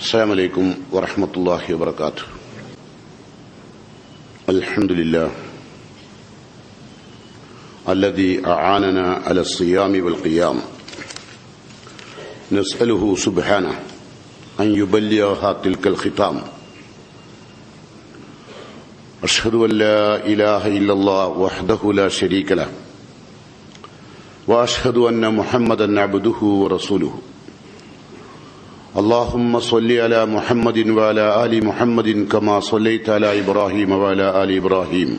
السلام عليكم ورحمة الله وبركاته. الحمد لله الذي أعاننا على الصيام والقيام، نسأله سبحانه أن يبلغها تلك الختام. أشهد أن لا إله إلا الله وحده لا شريك له، وأشهد أن محمدا عبده ورسوله. اللهم صل على محمد وعلى آل محمد كما صليت على إبراهيم وعلى آل إبراهيم،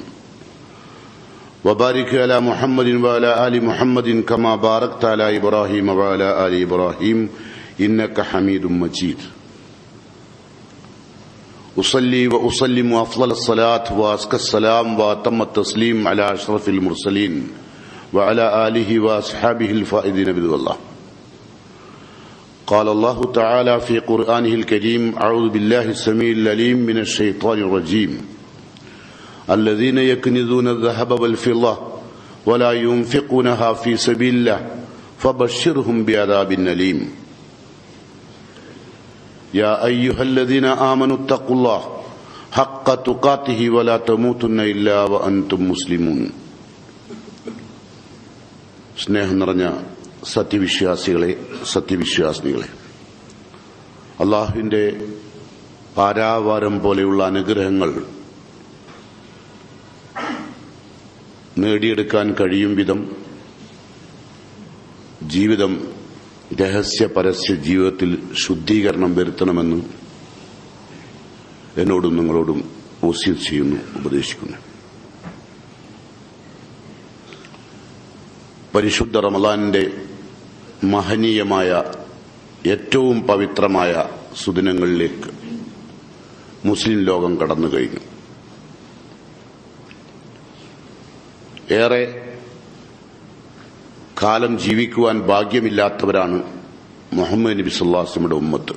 وبارك على محمد وعلى آل محمد كما باركت على إبراهيم وعلى آل إبراهيم إنك حميد مجيد. أصلي وأسلم أفضل الصلاة وأزكى السلام وأتم التسليم على أشرف المرسلين وعلى آله وأصحابه الفائزين برضا الله. قال الله تعالى في قرآنه الكريم: أعوذ بالله السميع العليم من الشيطان الرجيم. الذين يكنزون الذهب والفضة ولا ينفقونها في سبيل الله فبشرهم بعذاب أليم. يا أيها الذين آمنوا اتقوا الله حق تقاته ولا تموتن إلا وأنتم مسلمون. സ്നേഹം നിറഞ്ഞ സത്യവിശ്വാസികളെ, സത്യവിശ്വാസിനികളെ, അള്ളാഹുവിന്റെ പാരാവാരം പോലെയുള്ള അനുഗ്രഹങ്ങൾ നേടിയെടുക്കാൻ കഴിയും വിധം ജീവിതം രഹസ്യ പരസ്യ ജീവിതത്തിൽ ശുദ്ധീകരണം വരുത്തണമെന്ന് എന്നോടും നിങ്ങളോടും വസിയത്ത് ചെയ്യുന്നു, ഉപദേശിക്കുന്നു. പരിശുദ്ധ റമളാനിന്റെ മഹനീയമായ ഏറ്റവും പവിത്രമായ സുദിനങ്ങളിലേക്ക് മുസ്ലിം ലോകം കടന്നു കഴിഞ്ഞു. ഏറെ കാലം ജീവിക്കുവാൻ ഭാഗ്യമില്ലാത്തവരാണ് മുഹമ്മദ് നബി സല്ലല്ലാഹു അലൈഹി വസല്ലമയുടെ ഉമ്മത്ത്.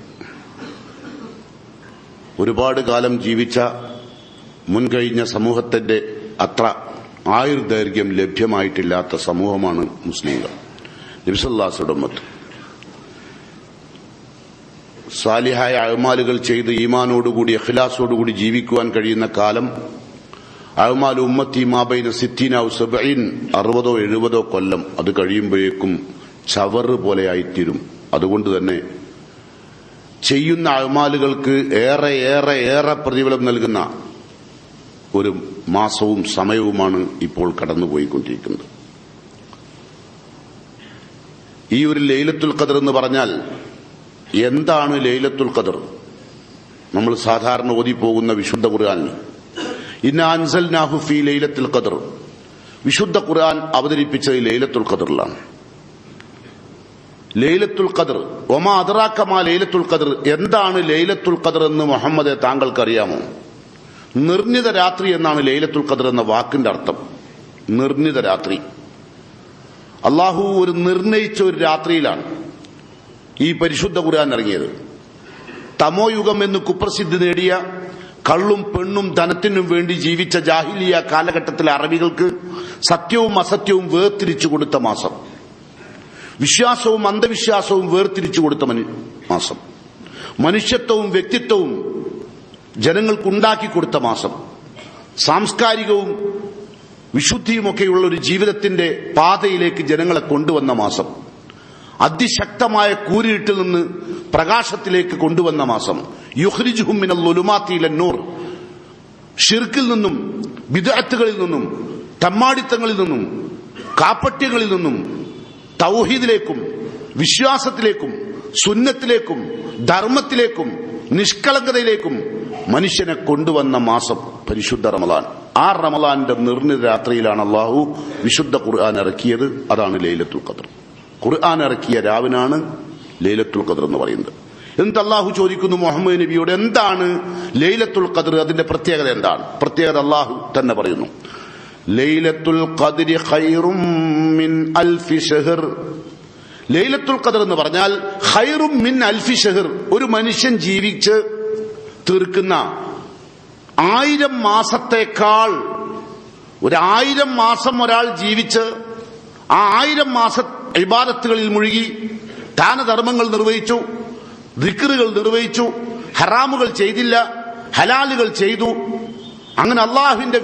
ഒരുപാട് കാലം ജീവിച്ച മുൻകഴിഞ്ഞ സമൂഹത്തിന്റെ അത്ര ആയുർദൈർഘ്യം ലഭ്യമായിട്ടില്ലാത്ത സമൂഹമാണ് മുസ്ലിങ്ങൾ. നബി സല്ലല്ലാഹു അലൈഹി വസല്ലമയുടെ ഉമ്മത്ത് സാലിഹായ അഅ്മാലുകൾ ചെയ്ത് ഈമാനോടുകൂടി ഇഖ്ലാസോടുകൂടി ജീവിക്കുവാൻ കഴിയുന്ന കാലം അഅ്മാലു ഉമ്മത്തി മാ ബൈന 60 ഔ 70, 60 70 കൊല്ലം അത് കഴിയുമ്പോഴേക്കും ചവറ് പോലെയായിത്തീരും. അതുകൊണ്ട് തന്നെ ചെയ്യുന്ന അഅ്മാലുകൾക്ക് ഏറെ ഏറെ ഏറെ പ്രതിഫലം നൽകുന്ന ഒരു മാസവും സമയവുമാണ് ഇപ്പോൾ കടന്നുപോയിക്കൊണ്ടിരിക്കുന്നത്. ഈ ഒരു ലൈലത്തുൽ ഖദർ എന്ന് പറഞ്ഞാൽ എന്താണ് ലൈലത്തുൽ ഖദർ? നമ്മൾ സാധാരണ ഓതിപ്പോകുന്ന വിശുദ്ധ ഖുർആനിൽ ഇന്നാ അൻസൽനാഹു ഫീ ലൈലത്തുൽ ഖദർ, വിശുദ്ധ ഖുർആൻ അവതരിപ്പിച്ചത് ലൈലത്തുൽ ഖദറിലാണ്. ലൈലത്തുൽ ഖദർ വമാ അദ്റാക മാ ലൈലത്തുൽ ഖദർ, എന്താണ് ലൈലത്തുൽ ഖദർ എന്ന് മുഹമ്മദെ താങ്കൾക്കറിയാമോ? നിർണിത രാത്രി എന്നാണ് ലൈലത്തുൽ ഖദർ എന്ന വാക്കിന്റെ അർത്ഥം. നിർണിത രാത്രി, അള്ളാഹു ഒരു നിർണയിച്ച ഒരു രാത്രിയിലാണ് ഈ പരിശുദ്ധ ഖുർആൻ ഇറങ്ങിയത്. തമോയുഗം എന്ന് കുപ്രസിദ്ധി നേടിയ കള്ളും പെണ്ണും ധനത്തിനും വേണ്ടി ജീവിച്ച ജാഹിലിയ കാലഘട്ടത്തിലെ അറബികൾക്ക് സത്യവും അസത്യവും വേർതിരിച്ചു കൊടുത്ത മാസം, വിശ്വാസവും അന്ധവിശ്വാസവും വേർതിരിച്ചു കൊടുത്ത മാസം, മനുഷ്യത്വവും വ്യക്തിത്വവും ജനങ്ങൾക്കുണ്ടാക്കി കൊടുത്ത മാസം, സാംസ്കാരികവും വിശുദ്ധിയുമൊക്കെയുള്ള ഒരു ജീവിതത്തിന്റെ പാതയിലേക്ക് ജനങ്ങളെ കൊണ്ടുവന്ന മാസം, അതിശക്തമായ കൂരിരുട്ടിൽ നിന്ന് പ്രകാശത്തിലേക്ക് കൊണ്ടുവന്ന മാസം, യുഖ്രിജുഹും മിനൽ ളുലുമാത്തി ഇലൻ നൂർ, ഷിർക്കിൽ നിന്നും ബിദ്അത്തുകളിൽ നിന്നും തമ്മാടിത്തങ്ങളിൽ നിന്നും കാപ്പട്യങ്ങളിൽ നിന്നും തൗഹീദിലേക്കും വിശ്വാസത്തിലേക്കും സുന്നത്തിലേക്കും ധർമ്മത്തിലേക്കും നിഷ്കളങ്കതയിലേക്കും മനുഷ്യനെ കൊണ്ടുവന്ന മാസം പരിശുദ്ധ റമളാൻ. ആ റമളാന്റെ നിർണിത രാത്രിയിലാണ് അള്ളാഹു വിശുദ്ധ ഖുർആൻ ഇറക്കിയത്. അതാണ് ലൈലത്തുൽ ഖദർ. ഖുർആൻ ഇറക്കിയ രാവിനാണ് ലൈലത്തുൽ ഖദർ എന്ന് പറയുന്നത്. എന്നിട്ട് അള്ളാഹു ചോദിക്കുന്നു മുഹമ്മദ് നബിയോട്, എന്താണ് ലൈലത്തുൽ ഖദർ, അതിന്റെ പ്രത്യേകത എന്താണ്? പ്രത്യേകത അള്ളാഹു തന്നെ പറയുന്നു, ലൈലത്തുൽ ഖദ്രി ഖൈറും മിൻ അൽഫി ശഹർ. ലൈലത്തുൽ ഖദർ എന്ന് പറഞ്ഞാൽ ഖൈറും മിൻ അൽഫി ശഹർ, ഒരു മനുഷ്യൻ ജീവിച്ച് തീർക്കുന്ന 1000 മാസത്തേക്കാൾ, 1000 മാസം ഒരാൾ ജീവിച്ച് ആ 1000 മാസ ഇബാദത്തുകളിൽ മുഴുകി ദാനധർമ്മങ്ങൾ നിർവഹിച്ചു, ദിക്റുകൾ നിർവഹിച്ചു, ഹറാമുകൾ ചെയ്തില്ല, ഹലാലുകൾ ചെയ്തു. അങ്ങനെ അള്ളാഹുവിന്റെ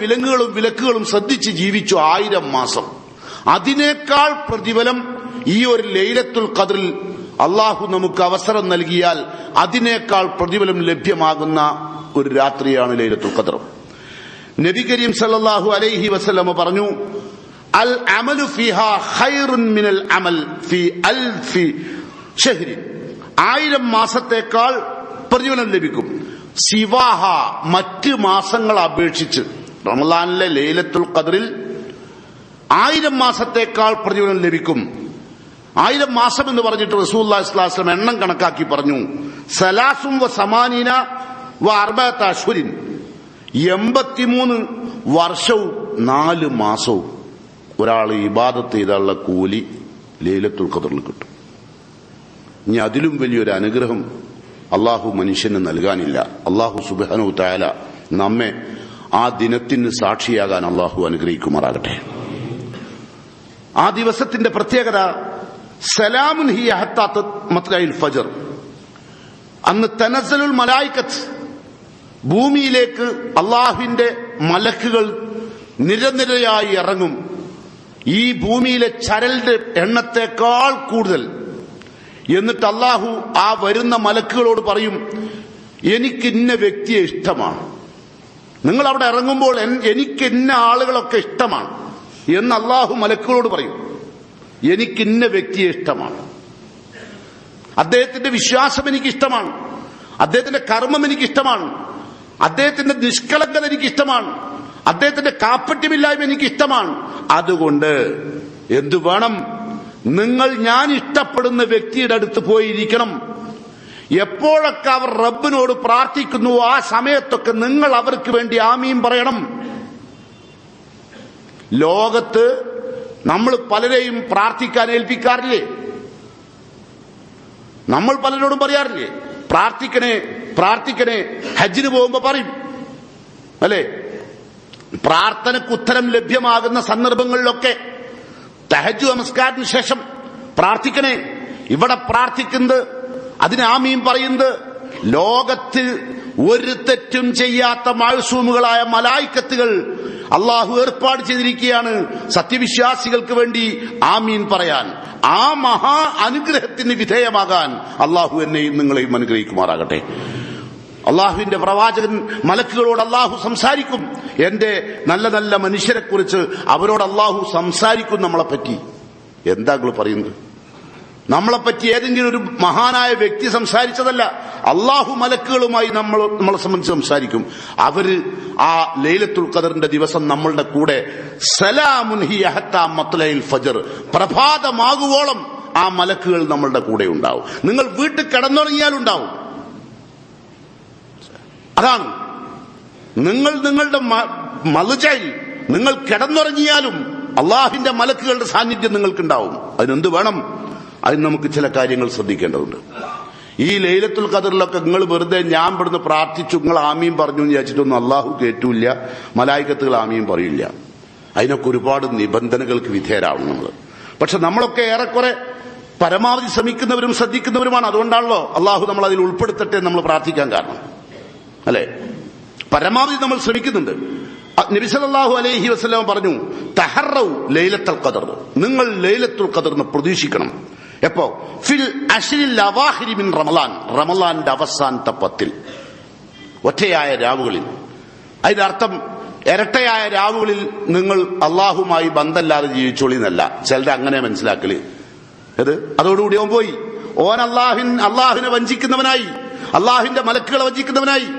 വിലക്കുകളും ശ്രദ്ധിച്ച് ജീവിച്ചു 1000 മാസം. അതിനേക്കാൾ പ്രതിഫലം ഈ ഒരു ലൈലത്തുൽ ഖദ്റിൽ അള്ളാഹു നമുക്ക് അവസരം നൽകിയാൽ അതിനേക്കാൾ പ്രതിഫലം ലഭ്യമാകുന്ന ഒരു രാത്രിയാണ് ലൈലത്തുൽ ഖദ്ർ. നബി കരീം സല്ലല്ലാഹു അലൈഹി വസല്ലം പറഞ്ഞു, അൽ അമലു ഫിഹാ ഖൈറുൻ മിനൽ അമൽ ഫി അൽഫി ഷഹ്രി. 1000 മാസത്തേക്കാൾ പ്രതിഫലം ലഭിക്കും. സിവാഹ, മറ്റ് മാസങ്ങളെ അപേക്ഷിച്ച്. റമളാനിലെ ലൈലത്തുൽ ഖദ്റിൽ 1000 മാസത്തേക്കാൾ പ്രതിഫലം ലഭിക്കും. 1000 മാസം എന്ന് പറഞ്ഞിട്ട് റസൂലുള്ളാഹി സ്വല്ലല്ലാഹു അലൈഹി വസല്ലം എണ്ണം കണക്കാക്കി പറഞ്ഞു, സലാസും വ സമാനീന വ അർബഅത അശ്ഹുരിൻ, 83 വർഷവും 4 മാസവും ഒരാൾ ഇബാദത്ത് ചെയ്താലുള്ള കൂലി ലൈലത്തുൽ ഖദ്റിൽ കിട്ടും. ഇനി അതിലും വലിയൊരു അനുഗ്രഹം അള്ളാഹു മനുഷ്യന് നൽകാനില്ല. അള്ളാഹു സുബ്ഹാനഹു തആല നമ്മെ ആ ദിനത്തിന് സാക്ഷിയാകാൻ അള്ളാഹു അനുഗ്രഹിക്കുമാറാകട്ടെ. ആ ദിവസത്തിന്റെ പ്രത്യേകത സലാമുൻ ഹിയ ഹത്താ മത്ലഇൽ ഫജ്ർ. അന്ന് തനസ്സലുൽ മലായികത്ത്, ഭൂമിയിലേക്ക് അള്ളാഹുവിന്റെ മലക്കുകൾ നിരനിരയായി ഇറങ്ങും. ഈ ഭൂമിയിലെ ചരലിന്റെ എണ്ണത്തെക്കാൾ കൂടുതൽ. എന്നിട്ട് അള്ളാഹു ആ വരുന്ന മലക്കുകളോട് പറയും, എനിക്ക് ഇന്ന വ്യക്തിയെ ഇഷ്ടമാണ്, നിങ്ങൾ അവിടെ ഇറങ്ങുമ്പോൾ എനിക്ക് ഇന്ന ആളുകളൊക്കെ ഇഷ്ടമാണ് എന്ന് അള്ളാഹു മലക്കുകളോട് പറയും. എനിക്ക് ഇന്ന വ്യക്തിയെ ഇഷ്ടമാണ്, അദ്ദേഹത്തിന്റെ വിശ്വാസം എനിക്കിഷ്ടമാണ്, അദ്ദേഹത്തിന്റെ കർമ്മം എനിക്കിഷ്ടമാണ്, അദ്ദേഹത്തിന്റെ നിഷ്കളങ്കത എനിക്കിഷ്ടമാണ്, അദ്ദേഹത്തിന്റെ കാപ്പറ്റ്യമില്ലായ്മ എനിക്കിഷ്ടമാണ്. അതുകൊണ്ട് എന്തു വേണം? നിങ്ങൾ ഞാൻ ഇഷ്ടപ്പെടുന്ന വ്യക്തിയുടെ അടുത്ത് പോയിരിക്കണം. എപ്പോഴൊക്കെ അവർ റബ്ബിനോട് പ്രാർത്ഥിക്കുന്നുവോ ആ സമയത്തൊക്കെ നിങ്ങൾ അവർക്ക് വേണ്ടി ആമീൻ പറയണം. ലോകത്ത് നമ്മൾ പലരെയും പ്രാർത്ഥിക്കാൻ ഏൽപ്പിക്കാറില്ലേ? നമ്മൾ പലരോടും പറയാറില്ലേ, പ്രാർത്ഥിക്കണേ പ്രാർത്ഥിക്കണേ? ഹജ്ജിന് പോകുമ്പോ പറയും അല്ലെ? പ്രാർത്ഥനയ്ക്ക് ഉത്തരം ലഭ്യമാകുന്ന സന്ദർഭങ്ങളിലൊക്കെ തഹജ്ജുദ് നമസ്കാരത്തിന് ശേഷം പ്രാർത്ഥിക്കണേ. ഇവിടെ പ്രാർത്ഥിക്കുന്നത്, അതിന് ആമീൻ പറയുന്നത് ലോകത്ത് ഒരു തെറ്റും ചെയ്യാത്ത മഅ്സൂമുകളായ മലായിക്കത്തുകൾ അള്ളാഹു ഏർപ്പാട് ചെയ്തിരിക്കുകയാണ് സത്യവിശ്വാസികൾക്ക് വേണ്ടി ആമീൻ പറയാൻ. ആ മഹാ അനുഗ്രഹത്തിന് വിധേയമാകാൻ അള്ളാഹു എന്നെയും നിങ്ങളെയും അനുഗ്രഹിക്കുമാറാകട്ടെ. അള്ളാഹുവിന്റെ പ്രവാചകൻ മലക്കുകളോട് അള്ളാഹു സംസാരിക്കും. എന്റെ നല്ല നല്ല മനുഷ്യരെ കുറിച്ച് അവരോട് അള്ളാഹു സംസാരിക്കും. നമ്മളെപ്പറ്റി എന്താ നിങ്ങൾ പറയുന്നത്? നമ്മളെപ്പറ്റി ഏതെങ്കിലും ഒരു മഹാനായ വ്യക്തി സംസാരിച്ചതല്ല. അള്ളാഹു മലക്കുകളുമായി നമ്മളെ സംബന്ധിച്ച് സംസാരിക്കും. അവര് ആ ലൈലത്തുൽ ഖദറിന്റെ ദിവസം നമ്മളുടെ കൂടെ സലാമുൻ ഹിയ ഹത്താ മത്ലഇൽ ഫജ്ർ, പ്രഭാതമാകുവോളം ആ മലക്കുകൾ നമ്മളുടെ കൂടെ ഉണ്ടാവും. നിങ്ങൾ വീട്ടിൽ കിടന്നുറങ്ങിയാലുണ്ടാവും. അതാണ് നിങ്ങളുടെ മലജയിൽ നിങ്ങൾ കിടന്നുറങ്ങിയാലും അള്ളാഹിന്റെ മലക്കുകളുടെ സാന്നിധ്യം നിങ്ങൾക്കുണ്ടാവും. അതിനെന്ത് വേണം? അതിന് നമുക്ക് ചില കാര്യങ്ങൾ ശ്രദ്ധിക്കേണ്ടതുണ്ട്. ഈ ലൈലത്തുൽ ഖദറിലൊക്കെ നിങ്ങൾ വെറുതെ ഞാൻ ഇവിടുന്ന് പ്രാർത്ഥിച്ചു നിങ്ങൾ ആമീൻ പറഞ്ഞു എന്ന് വിചാരിച്ചിട്ടൊന്നും അള്ളാഹു കേറ്റൂല്ല, മലായികത്തുകൾ ആമീൻ പറയില്ല. അതിനൊക്കെ ഒരുപാട് നിബന്ധനകൾക്ക് വിധേയരാവണം നമ്മൾ. പക്ഷെ നമ്മളൊക്കെ ഏറെക്കുറെ പരമാവധി ശ്രമിക്കുന്നവരും ശ്രദ്ധിക്കുന്നവരുമാണ്. അതുകൊണ്ടാണല്ലോ അള്ളാഹു നമ്മൾ അതിൽ ഉൾപ്പെടുത്തട്ടെ നമ്മൾ പ്രാർത്ഥിക്കാൻ കാരണം, അല്ലെ? പരമാവധി നമ്മൾ ശ്രമിക്കുന്നുണ്ട്. നബി സല്ലല്ലാഹു അലൈഹി വസല്ലം പറഞ്ഞു, തഹറൗ ലൈലത്തുൽ ഖദർ, നിങ്ങൾ ലൈലത്തുൽ ഖദറിനെ പ്രതീക്ഷിക്കണം. എപ്പോ? ഫിൽ അശ്രിൽ അവാഖിരി മിൻ റമളാൻ, റമളാന്റെ അവസാനത്തെ 10 ഒറ്റയായ രാവുകളിൽ. അതിന്റെ അർത്ഥം ഇരട്ടയായ രാവുകളിൽ നിങ്ങൾ അള്ളാഹുമായി ബന്ധമില്ലാതെ ജീവിച്ചോളി എന്നല്ല. ചിലർ അങ്ങനെ മനസ്സിലാക്കല്. അതോടുകൂടി ഓൻ പോയി, ഓൻ അള്ളാഹുവിനെ വഞ്ചിക്കുന്നവനായി, അള്ളാഹുവിന്റെ മലക്കുകളെ വഞ്ചിക്കുന്നവനായി.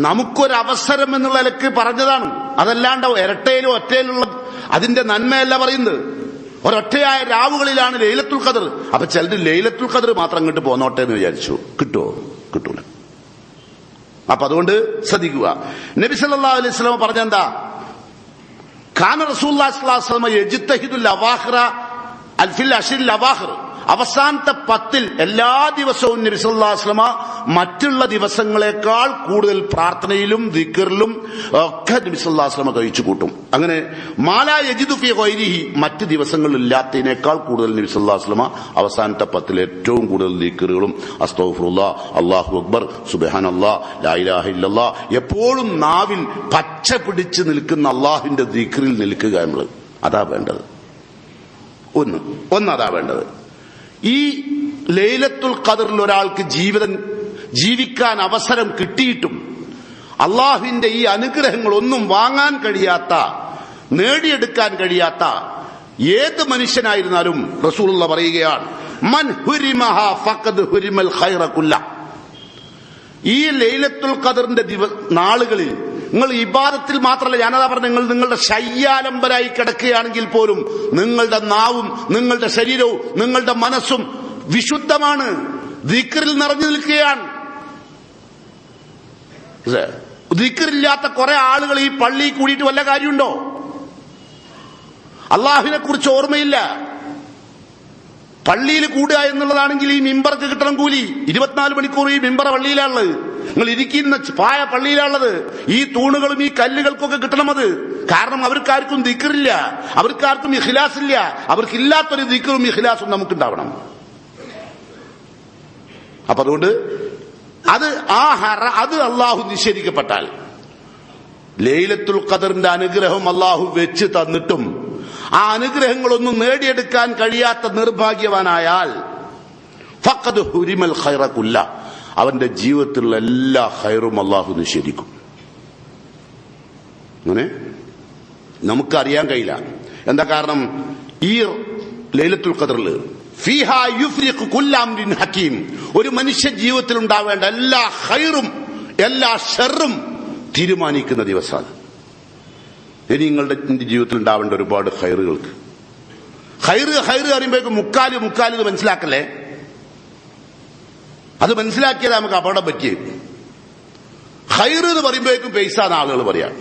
നമുക്കൊരവസരം എന്നുള്ള നിലക്ക് പറഞ്ഞതാണ്. അതല്ലാണ്ട് ഇരട്ടയിലും ഒറ്റയിലുള്ള അതിന്റെ നന്മയല്ല പറയുന്നത്. ഒരൊറ്റയായ രാവുകളിലാണ് ലൈലത്തുൽ ഖദർ. അപ്പൊ ചിലർ ലൈലത്തുൽ ഖദർ മാത്രം ഇങ്ങോട്ട് പോന്നോട്ടെ എന്ന് വിചാരിച്ചു. കിട്ടുമോ? കിട്ടൂല. അപ്പൊ അതുകൊണ്ട് ശ്രദ്ധിക്കുക. നബി സല്ലല്ലാഹു അലൈഹി വസല്ലം പറഞ്ഞെന്താ? കാന റസൂലുള്ളാഹി സ്വല്ലല്ലാഹു അലൈഹി വസല്ലം യജ്തഹിദുൽ അവാഖിറ ഫിൽ അശ്രിൽ അവാഖിർ, അവസാനത്തെ 10 എല്ലാ ദിവസവും നബി സല്ലല്ലാഹു അലൈഹി വസല്ലമ മറ്റുള്ള ദിവസങ്ങളെക്കാൾ കൂടുതൽ പ്രാർത്ഥനയിലും ദിക്റിലും ഒക്കെ നബി സല്ലല്ലാഹു അലൈഹി വസല്ലമ കഴിച്ചു കൂട്ടും. അങ്ങനെ മാലാ യജിദു ഫീ ഗൈരിഹി, മറ്റ് ദിവസങ്ങളിൽ ഇല്ലാത്തതിനേക്കാൾ കൂടുതൽ നബി സല്ലല്ലാഹു അലൈഹി വസല്ലമ അവസാനത്തെ 10 ഏറ്റവും കൂടുതൽ ദിക്റുകളും അസ്തഗ്ഫിറുല്ലാഹ്, അല്ലാഹു അക്ബർ, സുബ്ഹാനല്ലാഹ്, ലാ ഇലാഹ ഇല്ലല്ലാഹ് എപ്പോഴും നാവിൽ പച്ച പിടിച്ച് നിൽക്കുന്ന അള്ളാഹുവിന്റെ ദിക്റിൽ നിൽക്കുക എന്നുള്ളത് അതാ വേണ്ടത്. അതാ വേണ്ടത്. ഈ ലൈലത്തുൽ ഖദറിൽ ഒരാൾക്ക് ജീവിക്കാൻ അവസരം കിട്ടിയിട്ടും അള്ളാഹുവിന്റെ ഈ അനുഗ്രഹങ്ങളൊന്നും വാങ്ങാൻ കഴിയാത്ത, നേടിയെടുക്കാൻ കഴിയാത്ത ഏത് മനുഷ്യനായിരുന്നാലും റസൂലുള്ളാഹി പറയുകയാണ്, മൻ ഹുരിമഹ ഫഖദ് ഹുരിമൽ ഖൈറ കുല്ല. ഈ ലൈലത്തുൽ ഖദറിന്റെ നാളുകളിൽ നിങ്ങൾ ഇബാദത്തിൽ മാത്രമല്ല, ഞാനതാ പറഞ്ഞ, നിങ്ങളുടെ ശയ്യാലംബരായി കിടക്കുകയാണെങ്കിൽ പോലും നിങ്ങളുടെ നാവും നിങ്ങളുടെ ശരീരവും നിങ്ങളുടെ മനസ്സും വിശുദ്ധമാണ്, ദിക്റിൽ നിറഞ്ഞു നിൽക്കുകയാണ്. ദിക്റില്ലാത്ത കുറെ ആളുകൾ ഈ പള്ളിയിൽ കൂടിയിട്ട് വല്ല കാര്യമുണ്ടോ? അള്ളാഹുവിനെ കുറിച്ച് ഓർമ്മയില്ല. പള്ളിയിൽ കൂടുക എന്നുള്ളതാണെങ്കിൽ ഈ മിമ്പർക്ക് കിട്ടണം കൂലി. 24 മണിക്കൂർ ഈ മിമ്പറ പള്ളിയിലാണുള്ളത്, നിങ്ങൾ ഇരിക്കുന്ന പായ പള്ളിയിലാണുള്ളത്. ഈ തൂണുകളും ഈ കല്ലുകൾക്കൊക്കെ കിട്ടണം അത്. കാരണം അവർക്കാർക്കും ദിക്റില്ല, അവർക്കാർക്കും ഇഖ്ലാസ് ഇല്ല. അവർക്കില്ലാത്തൊരു ദിക്റും ഇഖ്ലാസും നമുക്കുണ്ടാവണം. അപ്പൊ അതുകൊണ്ട് അത് അള്ളാഹു നിഷേധിക്കപ്പെട്ടാൽ, ലൈലത്തുൽ ഖദറിന്റെ അനുഗ്രഹം അള്ളാഹു വെച്ച് തന്നിട്ടും ആ അനുഗ്രഹങ്ങളൊന്നും നേടിയെടുക്കാൻ കഴിയാത്ത നിർഭാഗ്യവാനായാൽ ഫഖദ് ഹുരിമൽ ഖൈറ കുല്ല, അവന്റെ ജീവിതത്തിലുള്ള എല്ലാ ഖൈറും അള്ളാഹു നിഷേധിക്കും. അങ്ങനെ നമുക്കറിയാൻ കഴിയില്ല. എന്താ കാരണം? ഈ ലൈലത്തുൽ ഖദറിൽ ഫീഹാ യുഫ്രിഖു കുല്ല അംരിൻ ഹകീം, ഒരു മനുഷ്യ ജീവിതത്തിൽ ഉണ്ടാവേണ്ട എല്ലാ ഖൈറും എല്ലാ ഷർറും തീരുമാനിക്കുന്ന ദിവസമാണ്. ഇനി നിങ്ങളുടെ ജീവിതത്തിൽ ഉണ്ടാവേണ്ട ഒരുപാട് ഖൈറുകൾക്ക് ഖൈറ് അറിയുമ്പോഴേക്കും മുക്കാല് ഇത് മനസ്സിലാക്കല്ലേ. അത് മനസ്സിലാക്കിയത് നമുക്ക് അപകടം പറ്റി. ഖൈറ് എന്ന് പറയുമ്പോഴേക്കും പൈസ എന്ന് ആളുകൾ പറയാണ്.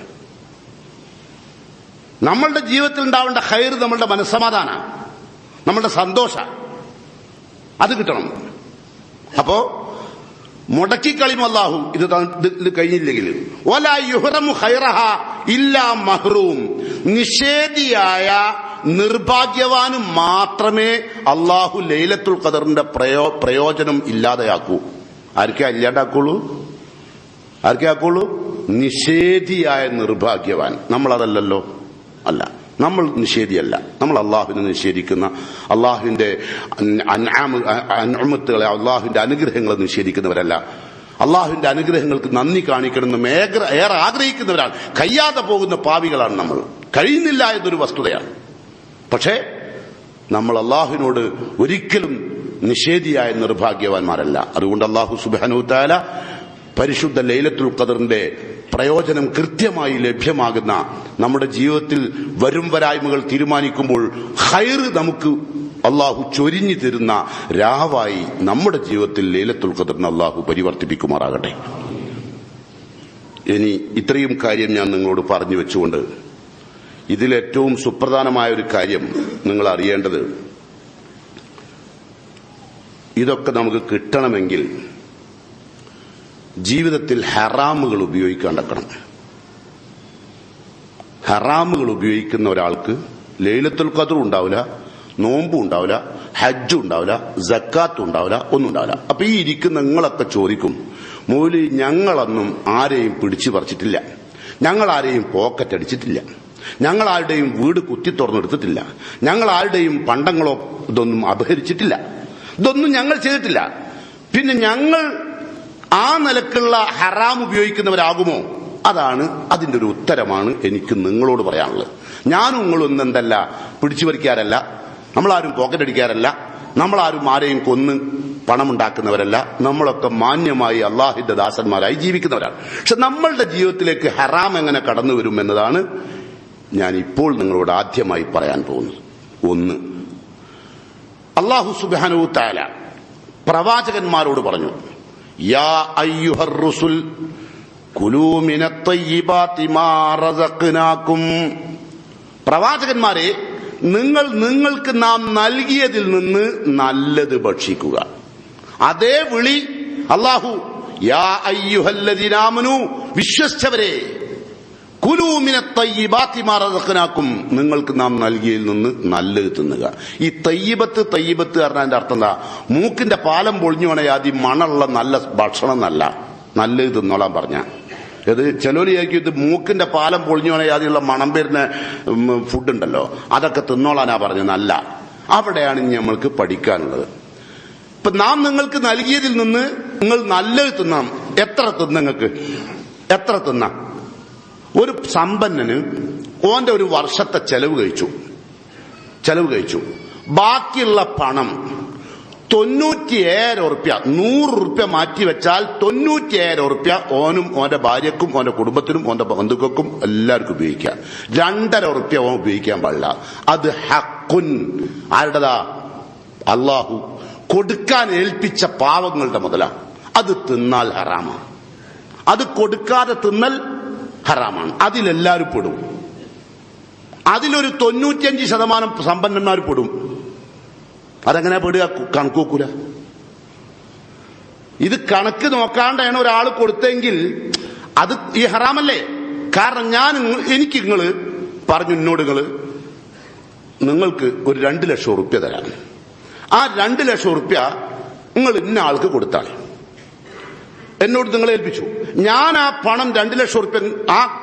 നമ്മളുടെ ജീവിതത്തിൽ ഉണ്ടാവേണ്ട ഖൈറ് നമ്മളുടെ മനസ്സമാധാന, നമ്മളുടെ സന്തോഷ, അത് കിട്ടണം. അപ്പോ മുടക്കിക്കളിയും അല്ലാഹു ഇത് കഴിഞ്ഞില്ലെങ്കിൽ വലാ യുഹ്റമു ഖൈറഹ ഇല്ലാ മഹ്റൂം, നിഷേധിയായ നിർഭാഗ്യവാനും മാത്രമേ അല്ലാഹു ലൈലത്തുൽ ഖദറിന്റെ പ്രയോജനം ഇല്ലാതെയാക്കൂ. ആർക്കാ ഇല്ലാണ്ടാക്കുള്ളൂ? നിഷേധിയായ നിർഭാഗ്യവാൻ. നമ്മളതല്ലല്ലോ, അല്ല, നമ്മൾ നിഷേധിയല്ല. നമ്മൾ അള്ളാഹുവിനെ നിഷേധിക്കുന്ന, അള്ളാഹുവിന്റെ അൻഉമത്തുകളെ, അള്ളാഹുവിന്റെ അനുഗ്രഹങ്ങളെ നിഷേധിക്കുന്നവരല്ല. അള്ളാഹുവിന്റെ അനുഗ്രഹങ്ങൾക്ക് നന്ദി കാണിക്കണമെന്ന് ഏറെ ആഗ്രഹിക്കുന്നവരാണ്. കഴിയാതെ പോകുന്ന പാവികളാണ് നമ്മൾ. കഴിയുന്നില്ല എന്നൊരു വസ്തുതയാണ്. പക്ഷേ നമ്മൾ അള്ളാഹുവിനോട് ഒരിക്കലും നിഷേധിയായ നിർഭാഗ്യവാന്മാരല്ല. അതുകൊണ്ട് അള്ളാഹു സുബ്ഹാനഹു വ തആല പരിശുദ്ധ ലൈലത്തുൽ ഖദറിന്റെ പ്രയോജനം കൃത്യമായി ലഭ്യമാകുന്ന, നമ്മുടെ ജീവിതത്തിൽ വരും വരായ്മകൾ തീരുമാനിക്കുമ്പോൾ ഖൈറ് നമുക്ക് അള്ളാഹു ചൊരിഞ്ഞു തരുന്ന രാവായി നമ്മുടെ ജീവിതത്തിൽ ലൈലത്തുൽ ഖദറിനെ അള്ളാഹു പരിവർത്തിപ്പിക്കുമാറാകട്ടെ. ഇനി ഇത്രയും കാര്യം ഞാൻ നിങ്ങളോട് പറഞ്ഞു വെച്ചുകൊണ്ട്, ഇതിലേറ്റവും സുപ്രധാനമായ ഒരു കാര്യം നിങ്ങൾ അറിയേണ്ടത്, ഇതൊക്കെ നമുക്ക് കിട്ടണമെങ്കിൽ ജീവിതത്തിൽ ഹറാമുകൾ ഉപയോഗിക്കാണ്ടിരിക്കണം. ഹറാമുകൾ ഉപയോഗിക്കുന്ന ഒരാൾക്ക് ലൈലത്തുൽ ഖദറും ഉണ്ടാവില്ല, നോമ്പും ഉണ്ടാവില്ല, ഹജ്ജും ഉണ്ടാവില്ല, സക്കാത്തും ഉണ്ടാവില്ല, ഒന്നും ഉണ്ടാവില്ല. അപ്പൊ ഈ ഇരിക്കുന്ന നിങ്ങളൊക്കെ ചോദിക്കും, മൗലവി ഞങ്ങളൊന്നും ആരെയും പിടിച്ചു പറിച്ചിട്ടില്ല, ഞങ്ങൾ ആരെയും പോക്കറ്റ് അടിച്ചിട്ടില്ല, ഞങ്ങൾ ആരുടെയും വീട് കുത്തി തുറന്നെടുത്തിട്ടില്ല, ഞങ്ങൾ ആരുടെയും പണ്ടങ്ങളോ ഇതൊന്നും അപഹരിച്ചിട്ടില്ല, ഇതൊന്നും ഞങ്ങൾ ചെയ്തിട്ടില്ല. പിന്നെ ഞങ്ങൾ ആ നിലക്കുള്ള ഹറാം ഉപയോഗിക്കുന്നവരാകുമോ? അതാണ് അതിന്റെ ഒരു ഉത്തരമാണ് എനിക്ക് നിങ്ങളോട് പറയാനുള്ളത്. ഞാനും നിങ്ങളൊന്നും എന്തല്ല പിടിച്ചു പറിക്കാരല്ല, നമ്മളാരും പോക്കറ്റ് അടിക്കാരല്ല, നമ്മളാരും ആരെയും കൊന്ന് പണമുണ്ടാക്കുന്നവരല്ല. നമ്മളൊക്കെ മാന്യമായി അള്ളാഹുവിന്റെ ദാസന്മാരായി ജീവിക്കുന്നവരാണ്. പക്ഷെ നമ്മളുടെ ജീവിതത്തിലേക്ക് ഹറാം എങ്ങനെ കടന്നു വരും എന്നതാണ് ഞാൻ ഇപ്പോൾ നിങ്ങളോട് ആദ്യമായി പറയാൻ പോകുന്നത്. ഒന്ന്, അല്ലാഹു സുബ്ഹാനഹു വ തആല പ്രവാചകന്മാരോട് പറഞ്ഞു, യാ അയ്യുഹർ റുസുൽ കുലൂ മിനത്ത് ത്വയ്യിബാതി മാ റസഖ്നാകും. പ്രവാചകന്മാരെ, നിങ്ങൾക്ക് നാം നൽകിയതിൽ നിന്ന് നല്ലത് ഭക്ഷിക്കുക. അതേ വിളി അല്ലാഹു യാ അയ്യുഹല്ലദീന ആമനൂ, വിശ്വസിച്ചവരെ, കുലൂ മിനത് തയ്യിബാതി മാ റസഖനാകും, നിങ്ങൾക്ക് നാം നൽകിയതിൽ നിന്ന് നല്ലത് തിന്നുക. ഈ തയ്യിബത്ത് പറഞ്ഞതിന്റെ അർത്ഥം എന്താ? മൂക്കിന്റെ പാലം പൊളിഞ്ഞു വേണേ ആദ്യം മണമുള്ള നല്ല ഭക്ഷണം എന്നല്ല, നല്ലത് തിന്നോളാൻ പറഞ്ഞ. ഇത് ചിലവരിയായിരിക്കും ഇത് മൂക്കിന്റെ പാലം പൊളിഞ്ഞു വേണേ ആദ്യമുള്ള മണം വരുന്ന ഫുഡ് ഉണ്ടല്ലോ, അതൊക്കെ തിന്നോളാനാ പറഞ്ഞത്. അവിടെയാണ് ഇനി നമ്മൾക്ക് പഠിക്കാനുള്ളത്. ഇപ്പൊ നാം നിങ്ങൾക്ക് നൽകിയതിൽ നിന്ന് നിങ്ങൾ നല്ലത് തിന്നാം. എത്ര തിന്നാം? ഒരു സമ്പന്നന് ഓന്റെ ഒരു വർഷത്തെ ചെലവ് കഴിച്ചു. ബാക്കിയുള്ള പണം 97 ഉറുപ്യ, 100 ഉറുപ്യ മാറ്റിവെച്ചാൽ 97 ഉറുപ്യ ഓനും ഓന്റെ ഭാര്യക്കും ഓന്റെ കുടുംബത്തിനും ഓന്റെ ബന്ധുക്കൾക്കും എല്ലാവർക്കും ഉപയോഗിക്കാം. 2.5 ഉറുപ്യ ഓൻ ഉപയോഗിക്കാൻ പാടില്ല. അത് ഹഖുൻ. ആരുടേതാ? അല്ലാഹു കൊടുക്കാൻ ഏൽപ്പിച്ച പാവങ്ങളുടെ മുതലാ. അത് തിന്നാൽ ഹറാമാണ്. അത് കൊടുക്കാതെ തിന്നൽ ഹറാമാണ്. അതിലെല്ലാവരും പെടും. അതിലൊരു 95% സമ്പന്നന്മാർ പെടും. അതെങ്ങനെ പെടുക? കണക്ക് നോക്കൂല. ഇത് കണക്ക് നോക്കാണ്ടാണ് ഒരാൾ കൊടുത്തെങ്കിൽ അത് ഈ ഹറാമല്ലേ? കാരണം എനിക്ക് നിങ്ങള് പറഞ്ഞു, നിങ്ങൾക്ക് ഒരു 2 ലക്ഷം ഉറുപ്യ തരാം. ആ 2 ലക്ഷം ഉറുപ്യ നിങ്ങൾ ഇന്ന ആൾക്ക് കൊടുത്താൽ, എന്നോട് നിങ്ങൾ ഏൽപ്പിച്ചു. ഞാൻ ആ പണം 2 ലക്ഷം ഉറുപ്യ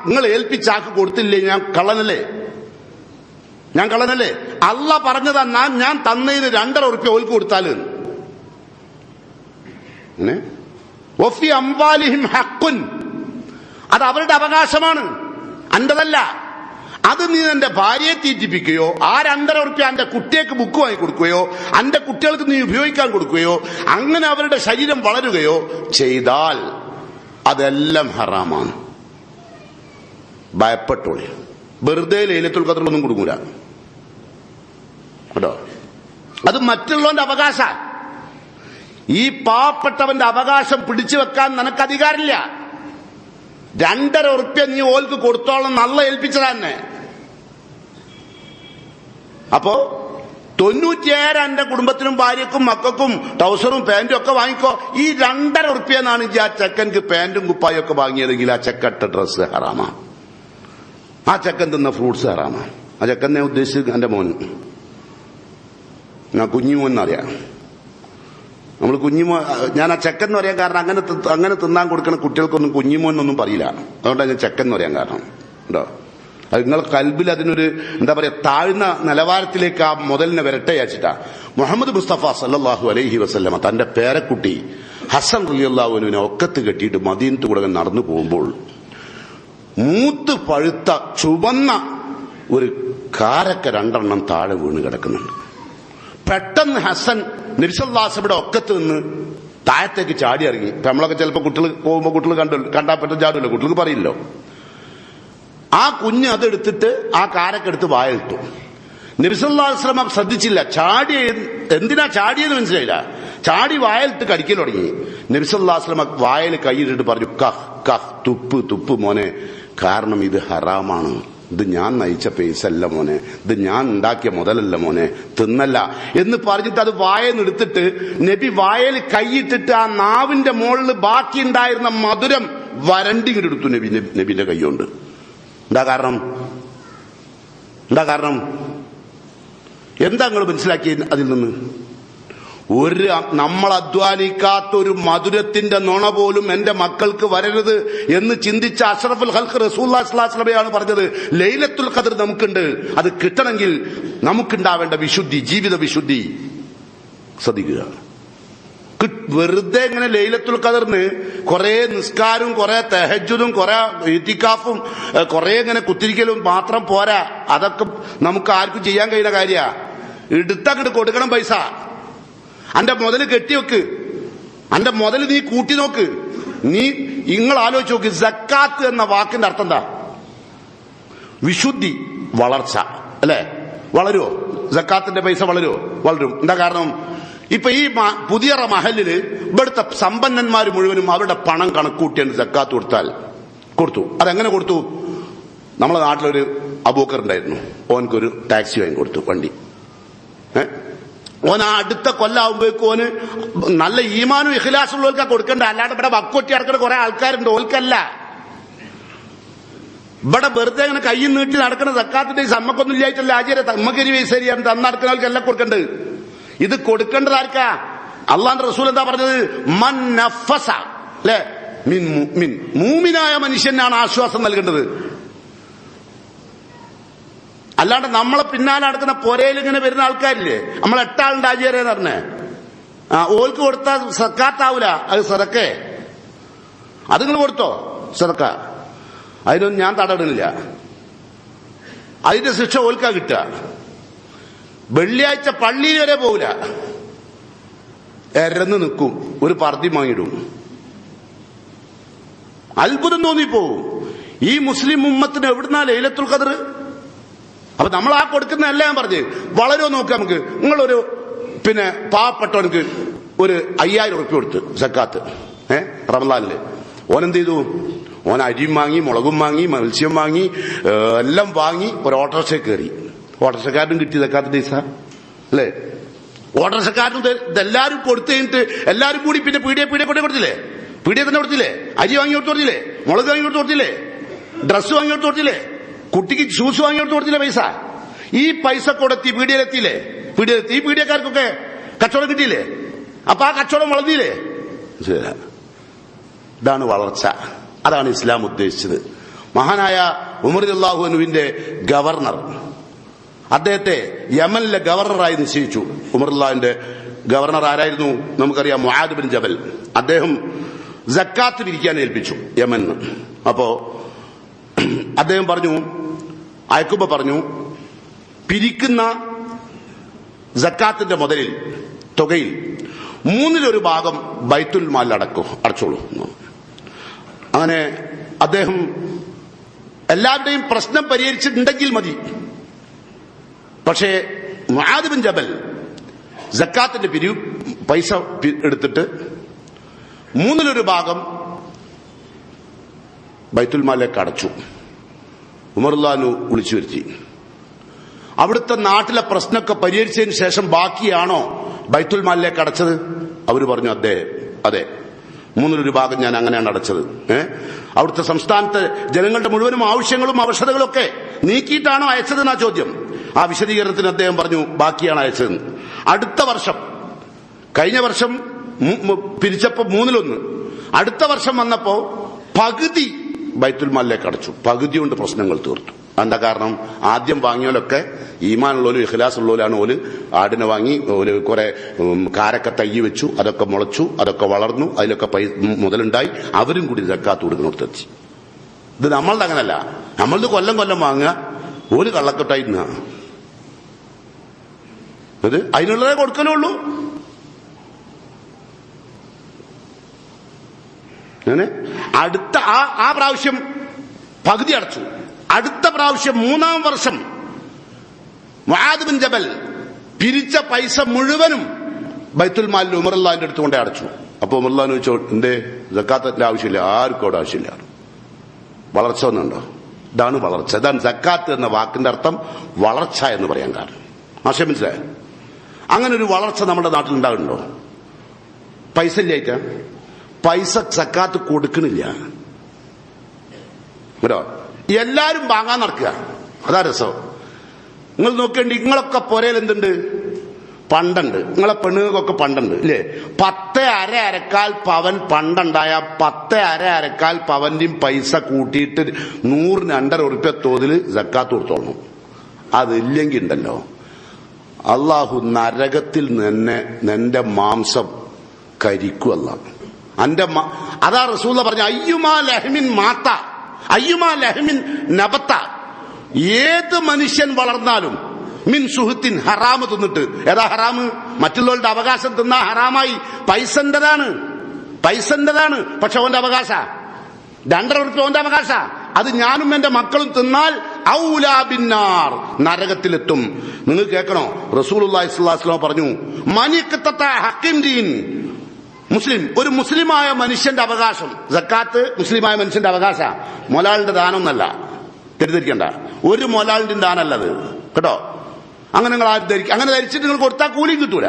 നിങ്ങൾ ഏൽപ്പിച്ച ആൾക്ക് കൊടുത്തില്ലേ, ഞാൻ കള്ളനല്ലേ? അല്ല പറഞ്ഞതാ ഞാൻ തന്നതിന് 2.5 ഉറുപ്യ ഓൽക്ക് കൊടുത്താല്. വഫി അംവാലിഹിം ഹഖ്ഖുൻ, അത് അവരുടെ അവകാശമാണ്, അന്റതല്ല. അത് നീ എന്റെ ഭാര്യയെ തീറ്റിപ്പിക്കുകയോ ആ 2.5 ഉറുപ്യ എന്റെ കുട്ടികൾക്ക് ബുക്ക് വാങ്ങി കൊടുക്കുകയോ എന്റെ കുട്ടികൾക്ക് നീ ഉപയോഗിക്കാൻ കൊടുക്കുകയോ അങ്ങനെ അവരുടെ ശരീരം വളരുകയോ ചെയ്താൽ അതെല്ലാം ഹറാമാണ്. ഭയപ്പെട്ടോളി. വെറുതെ ലൈലത്തുൽ ഖദറിലൊന്നും കൊടുക്കൂല കേട്ടോ. അത് മറ്റുള്ളവന്റെ അവകാശ. ഈ പാവപ്പെട്ടവന്റെ അവകാശം പിടിച്ചു വെക്കാൻ നിനക്ക് അധികാരമില്ല. 2.5 ഉറുപ്യ നീ ഓൽക്ക് കൊടുത്തോളം നല്ല ഏൽപ്പിച്ചതാ തന്നെ. അപ്പോ 97 എന്റെ കുടുംബത്തിനും ഭാര്യക്കും മക്കൾക്കും ട്രൗസറും പാന്റും ഒക്കെ വാങ്ങിക്കോ. ഈ 2.5 ഉറുപ്യ എന്നാണ് ആ ചെക്കൻക്ക് പാന്റും കുപ്പായും ഒക്കെ വാങ്ങിയതെങ്കിൽ ആ ചെക്കട്ട ഡ്രസ്സ് ഹറാമാ. ആ ചെക്കൻ തിന്ന ഫ്രൂട്ട്സ് ഹറാമാ. ആ ചെക്കൻ ഞാൻ ഉദ്ദേശിച്ചത് എന്റെ മോന്, ഞാൻ കുഞ്ഞുമോൻ എന്നറിയാം. നമ്മൾ ഞാൻ ആ ചെക്കൻ എന്ന് പറയാൻ കാരണം അങ്ങനെ തിന്നാൻ കൊടുക്കുന്ന കുട്ടികൾക്കൊന്നും കുഞ്ഞുമോൻ എന്നൊന്നും പറയില്ല. അതുകൊണ്ടാണ് ഞാൻ ചെക്കൻ എന്ന് പറയാൻ കാരണം കേട്ടോ. അത് നിങ്ങളെ കൽബിൽ അതിനൊരു എന്താ പറയാ താഴ്ന്ന നിലവാരത്തിലേക്ക് ആ മുതലിനെ വരട്ടയച്ചിട്ടാ. മുഹമ്മദ് മുസ്തഫ സല്ലല്ലാഹു അലൈഹി വസല്ലമ തന്റെ പേരക്കുട്ടി ഹസൻ റളിയല്ലാഹു അൻഹുവിനെ ഒക്കത്ത് കെട്ടിയിട്ട് മദീനത്ത് കൂടെ നടന്നു പോകുമ്പോൾ മൂത്ത് പഴുത്ത ചുവന്ന ഒരു കാരക്ക 2 താഴെ വീണ് കിടക്കുന്നുണ്ട്. പെട്ടെന്ന് ഹസൻ നബി സല്ലല്ലാഹു അലൈഹി വസല്ലമയുടെ ഒക്കത്ത് നിന്ന് താഴത്തേക്ക് ചാടി ഇറങ്ങി. നമ്മളൊക്കെ ചിലപ്പോൾ കുട്ടികൾ പോകുമ്പോൾ കുട്ടികൾ കണ്ടാൽ പെട്ടെന്ന് ചാടില്ലോ, കുട്ടികൾക്ക് പറയില്ലോ. ആ കുഞ്ഞ് അതെടുത്തിട്ട് ആ കാരക്കെടുത്ത് വായിലിട്ടു. നബി സല്ലല്ലാഹു അലൈഹി വസല്ലം ശ്രദ്ധിച്ചില്ല. എന്തിനാ ചാടിയെന്ന് മനസ്സിലായില്ല. ചാടി വായിലിട്ട് കടിക്കൽ തുടങ്ങി. നബി സല്ലല്ലാഹു അലൈഹി വസല്ലം വായിൽ കൈയിട്ടിട്ട് പറഞ്ഞു, കഹ് കഹ്, തുപ്പ് മോനെ, കാരണം ഇത് ഹറാമാണ്. ഇത് ഞാൻ നയിച്ച പേസല്ല മോനെ, ഇത് ഞാൻ ഉണ്ടാക്കിയ മുതലല്ല മോനെ, തിന്നല്ല എന്ന് പറഞ്ഞിട്ട് അത് വായെന്നെടുത്തിട്ട് നബി വായൽ കൈയിട്ടിട്ട് ആ നാവിന്റെ മുകളിൽ ബാക്കി ഉണ്ടായിരുന്ന മധുരം വരണ്ടിങ്ങെടുത്തു നബിന്റെ കൈകൊണ്ട്. എന്താ കാരണം എന്താ നിങ്ങൾ മനസ്സിലാക്കി അതിൽ നിന്ന്? നമ്മൾ അധ്വാനിക്കാത്തൊരു മധുരത്തിന്റെ നുണ പോലും എന്റെ മക്കൾക്ക് വരരുത് എന്ന് ചിന്തിച്ച അഷ്റഫുൽ ഖൽഖ് റസൂലുള്ളാഹി സ്വല്ലല്ലാഹു അലൈഹി വസല്ലമയാണ് പറഞ്ഞത്, ലൈലത്തുൽ ഖദർ നമുക്കുണ്ട്. അത് കിട്ടണമെങ്കിൽ നമുക്കുണ്ടാവേണ്ട വിശുദ്ധി, ജീവിത വിശുദ്ധി ശ്രദ്ധിക്കുക. വെറുതെ ഇങ്ങനെ ലൈലത്തുൽ ഖദറിന് കുറെ നിസ്കാരവും കുറെ തഹജ്ജുദും കുറെ ഇത്തിക്കാഫും കുറെ ഇങ്ങനെ കുത്തിരിക്കലും മാത്രം പോരാ. അതൊക്കെ നമുക്ക് ആർക്കും ചെയ്യാൻ കഴിയുന്ന കാര്യ. എടുത്തങ്ങോട്ട് കൊടുക്കണം പൈസ. അന്റെ മുതല് കെട്ടിവെക്ക്, അന്റെ മുതല് നീ കൂട്ടി നോക്ക്. നിങ്ങൾ ആലോചിച്ച് നോക്ക്, സക്കാത്ത് എന്ന വാക്കിന്റെ അർത്ഥം എന്താ? വിശുദ്ധി, വളർച്ച അല്ലെ? വളരുവോ? സക്കാത്തിന്റെ പൈസ വളരും. എന്താ കാരണം? ഇപ്പൊ ഈ പുതിയ മഹലില് ഇവിടുത്തെ സമ്പന്നന്മാർ മുഴുവനും അവരുടെ പണം കണക്കൂട്ടിയാണ് സക്കാത്ത് കൊടുത്തു. അതെങ്ങനെ കൊടുത്തു? നമ്മളെ നാട്ടിലൊരു അബൂബക്കർ ഉണ്ടായിരുന്നു. ഓനക്കൊരു ടാക്സി വാങ്ങിക്കൊടുത്തു, വണ്ടി. ഓൻ ആ അടുത്ത കൊല്ലാവുമ്പോഴേക്കും ഓന് നല്ല ഈമാനും ഇഖ്ലാസും ഉള്ളവർക്കാ കൊടുക്കണ്ട. അല്ലാണ്ട് ഇവിടെ വക്കൊറ്റി നടക്കുന്ന കുറെ ആൾക്കാരുണ്ട്, ഓൽക്കല്ല. ഇവിടെ വെറുതെ അങ്ങനെ കയ്യിൽ നീട്ടി നടക്കുന്ന സക്കാത്തിന്റെ സമ്മക്കൊന്നും ഇല്ലായിട്ടല്ല ആചാര്യ തമ്മക്കരി വൈസരിയാണ് തന്ന നടക്കുന്നവർക്കെല്ലാം കൊടുക്കേണ്ടത്. ഇത് കൊടുക്കേണ്ടത് ആർക്കാ? അള്ളാന്റെ റസൂൽ എന്താ പറഞ്ഞത്? മൻ നഫസ, അല്ലെ, മിൻ മുഅ്മിൻ, മൂമിനായ മനുഷ്യനാണ് ആശ്വാസം നൽകേണ്ടത്. അല്ലാണ്ട് നമ്മളെ പിന്നാലെ നടക്കുന്ന പൊരയിൽ ഇങ്ങനെ വരുന്ന ആൾക്കാരില്ലേ, നമ്മൾ 8 ആളുണ്ട് ആചാര്യെന്ന് പറഞ്ഞേ, ഓൽക്ക് കൊടുത്താൽ സക്കാത്താവൂല, അത് സദക്കേ. അത് നിങ്ങൾ കൊടുത്തോ സദക്ക, അതിനൊന്നും ഞാൻ തടയിടുന്നില്ല. അതിന്റെ ശിക്ഷ ഓൽക്കാ കിട്ടുക. വെള്ളിയാഴ്ച പള്ളിയിൽ വരെ പോവില്ല, എരന്ന് നിൽക്കും, ഒരു പർദ്ദി വാങ്ങിയിടും. അത്ഭുതം തോന്നിപ്പോവും. ഈ മുസ്ലിം ഉമ്മത്തിന് എവിടുന്നാ ലൈലത്തുൽ ഖദർ? അപ്പൊ നമ്മൾ ആ കൊടുക്കുന്നതല്ല ഞാൻ പറഞ്ഞ്. വളരെ നോക്കാം നമുക്ക്. നിങ്ങളൊരു പാവപ്പെട്ടവനക്ക് ഒരു 5000 ഉറുപ്പ്യ കൊടുത്ത് സക്കാത്ത് റമദാനില്, ഓനെന്ത് ചെയ്തു? ഓൻ അരിയും വാങ്ങി, മുളകും വാങ്ങി, മത്സ്യം വാങ്ങി, എല്ലാം വാങ്ങി ഒരു ഓട്ടോറിക്ഷ കയറി. ഓട്ടോറിക്ഷക്കാരനും കിട്ടി സക്കാത്തിന്റെ പൈസ, അല്ലേ? ഓട്ടോറിക്ഷക്കാരനും ഇതെല്ലാരും കൊടുത്തു കഴിഞ്ഞിട്ട് എല്ലാരും കൂടി പിന്നെ പീടിയെ കൊടുത്തില്ലേ? പീടിയെ തന്നെ കൊടുത്തില്ലേ? അരി വാങ്ങി കൊടുത്തില്ലേ? മുളക് വാങ്ങി കൊടുത്തില്ലേ? ഡ്രസ്സ് വാങ്ങി കൊടുത്തില്ലേ? കുട്ടിക്ക് ഷൂസ് വാങ്ങി കൊടുത്തില്ലേ? പൈസ, ഈ പൈസ കൊടുത്തി പീടിയിലെത്തിയില്ലേ? പീടിയിലെത്തി. ഈ പീടിയക്കാർക്കൊക്കെ കച്ചവടം കിട്ടിയില്ലേ? അപ്പൊ ആ കച്ചവടം വളർന്നില്ലേ? ഇതാണ് വളർച്ച. അതാണ് ഇസ്ലാം ഉദ്ദേശിച്ചത്. മഹാനായ ഉമർ റളിയല്ലാഹു അൻഹുവിന്റെ ഗവർണർ, അദ്ദേഹത്തെ യമനിലെ ഗവർണറായി നിശ്ചയിച്ചു. ഉമർ റളിയല്ലാഹുവിന്റെ ഗവർണർ ആരായിരുന്നു? നമുക്കറിയാം, മുആദ് ബിൻ ജബൽ. അദ്ദേഹം സക്കാത്ത് പിരിക്കാൻ ഏൽപ്പിച്ചു യമനിന്. അപ്പോ അദ്ദേഹം പറഞ്ഞു, അയക്കുമ്പോ പറഞ്ഞു, പിരിക്കുന്ന സക്കാത്തിന്റെ മുതലിൽ തുകയിൽ 1/3 ഭാഗം ബൈത്തുൽ മാൽ അടച്ചോളൂ. അങ്ങനെ അദ്ദേഹം എല്ലാവരുടെയും പ്രശ്നം പരിഹരിച്ചിട്ടുണ്ടെങ്കിൽ മതി. പക്ഷേ മുആദ് ബിൻ ജബൽ സക്കാത്തിന്റെ പൈസ എടുത്തിട്ട് 1/3 ഭാഗം ബൈത്തുൽ മാലിലേക്ക് അടച്ചു. ഉമർ റളിയല്ലാഹു വിളിച്ചു വരുത്തി. അവിടുത്തെ നാട്ടിലെ പ്രശ്നമൊക്കെ പരിഹരിച്ചതിന് ശേഷം ബാക്കിയാണോ ബൈത്തുൽ മാലിലേക്ക് അടച്ചത്? അവര് പറഞ്ഞു, അതെ, 1/3 ഭാഗം ഞാൻ അങ്ങനെയാണ് അടച്ചത്. അവിടുത്തെ സംസ്ഥാനത്തെ ജനങ്ങളുടെ മുഴുവനും ആവശ്യങ്ങളും അവശതകളും ഒക്കെ നീക്കിയിട്ടാണോ അയച്ചതെന്നാ ചോദ്യം. ആ വിശദീകരണത്തിന് അദ്ദേഹം പറഞ്ഞു, ബാക്കിയാണ് അയച്ചതെന്ന്. അടുത്ത വർഷം, കഴിഞ്ഞ വർഷം പിരിച്ചപ്പോ 1/3, അടുത്ത വർഷം വന്നപ്പോ പകുതി ബൈത്തുൽ മാലിലേക്ക് അടച്ചു. പകുതി കൊണ്ട് പ്രശ്നങ്ങൾ തീർത്തു. എന്താ കാരണം? ആദ്യം വാങ്ങിയോലൊക്കെ ഈമാനുള്ളവരും ഇഖ്ലാസ് ഉള്ളവരാണ്. ഓല് ആടിനെ വാങ്ങി, ഓല് കുറെ കാരക്ക തൈ വെച്ചു, അതൊക്കെ മുളച്ചു, അതൊക്കെ വളർന്നു, അതിലൊക്കെ മുതലുണ്ടായി. അവരും കൂടി സക്കാത്ത് കൊടുക്കുന്നിടത്തെത്തി. ഇത് നമ്മളുടെ അങ്ങനല്ല. നമ്മളത് കൊല്ലം വാങ്ങുക, ഒരു കള്ളക്കെട്ടായിരുന്ന ഇത് അതിനുള്ളതേ കൊടുക്കലുള്ളൂ. അടുത്ത ആ പ്രാവശ്യം പകുതി അടച്ചു. അടുത്ത പ്രാവശ്യം 3-ാം വർഷം മുആദ് ബിൻ ജബൽ പിരിച്ച പൈസ മുഴുവനും ബൈത്തുൽ മാലിൽ ഉമർ റളിയല്ലാഹുവിന്റെ അടുത്ത് കൊണ്ടേ അടച്ചു. അപ്പൊ ഉമർ റളിയല്ലാഹു ചോദിച്ചു, എന്തേ സക്കാത്തിന്റെ ആവശ്യമില്ല? ആർക്കും അവിടെ ആവശ്യമില്ല. വളർച്ച ഒന്നുണ്ടോ? ഇതാണ് വളർച്ച. ഇതാണ് സക്കാത്ത് എന്ന വാക്കിന്റെ അർത്ഥം, വളർച്ച എന്ന് പറയാൻ കാരണം. ആശയം മനസ്സിലായോ? അങ്ങനെ ഒരു വളർച്ച നമ്മുടെ നാട്ടിൽ ഉണ്ടാകുന്നുണ്ടോ? പൈസ ഇല്ലായിട്ടാ? പൈസ സക്കാത്ത് കൊടുക്കണില്ല. കേട്ടോ, എല്ലാരും വാങ്ങാൻ നടക്കുക. അതാ രസം. നിങ്ങൾ നോക്കേണ്ടി, നിങ്ങളൊക്കെ പൊരയിൽ എന്തുണ്ട്? പണ്ടുണ്ട്. നിങ്ങളെ പെണ്ണുങ്ങൾക്കൊക്കെ പണ്ടുണ്ട്, ഇല്ലേ? 10 അരക്കാൽ പവൻ പണ്ടുണ്ടായ 10 അരക്കാൽ പവന്റെയും പൈസ കൂട്ടിയിട്ട് 100-200 ഉറുപ്പ്യ തോതിൽ സക്കാത്ത് കൊടുത്തോളണം. അതില്ലെങ്കിൽ ഉണ്ടല്ലോ, അള്ളാഹു നരകത്തിൽ നിന്റെ മാംസം കരിക്കുമല്ല. അതാ റസൂല പറഞ്ഞ, അയ്യുമാ ലഹ്മിൻ മാത്ത അയ്യുമാ ലഹ്മിൻ നബത്ത, ഏത് മനുഷ്യൻ വളർന്നാലും മിൻ സുഹത്തിൻ, ഹറാമ് തിന്നിട്ട്. ഏതാ ഹറാമ്? മറ്റുള്ളവരുടെ അവകാശം തിന്നാ ഹറാമായി. പൈസന്റേതാണ്. പക്ഷെ അവന്റെ അവകാശ 2.5 ഉറുപ്പ്യ അവന്റെ അവകാശ. അത് ഞാനും എന്റെ മക്കളും തിന്നാൽ ഔലാ ബിന്നാർ, നരകത്തിലെത്തും. നിങ്ങൾ കേൾക്കണോ? റസൂലുള്ളാഹി സ്വല്ലല്ലാഹു അലൈഹി വസല്ലം പറഞ്ഞു, മനിഖ്തത ഹഖിൻ ദീൻ, ഒരു മുസ്ലിമായ മനുഷ്യന്റെ അവകാശം. സക്കാത്ത് മുസ്ലിമായ മനുഷ്യന്റെ അവകാശ, മൊലാളിന്റെ ദാനമൊന്നല്ല. തെറ്റിദ്ധരിക്കണ്ട. ഒരു മുതലാളിന്റെ ദാനല്ലത് കേട്ടോ. അങ്ങനെ നിങ്ങൾ അങ്ങനെ ധരിച്ചിട്ട് നിങ്ങൾ കൊടുത്താൽ കൂലിയും കിട്ടൂല.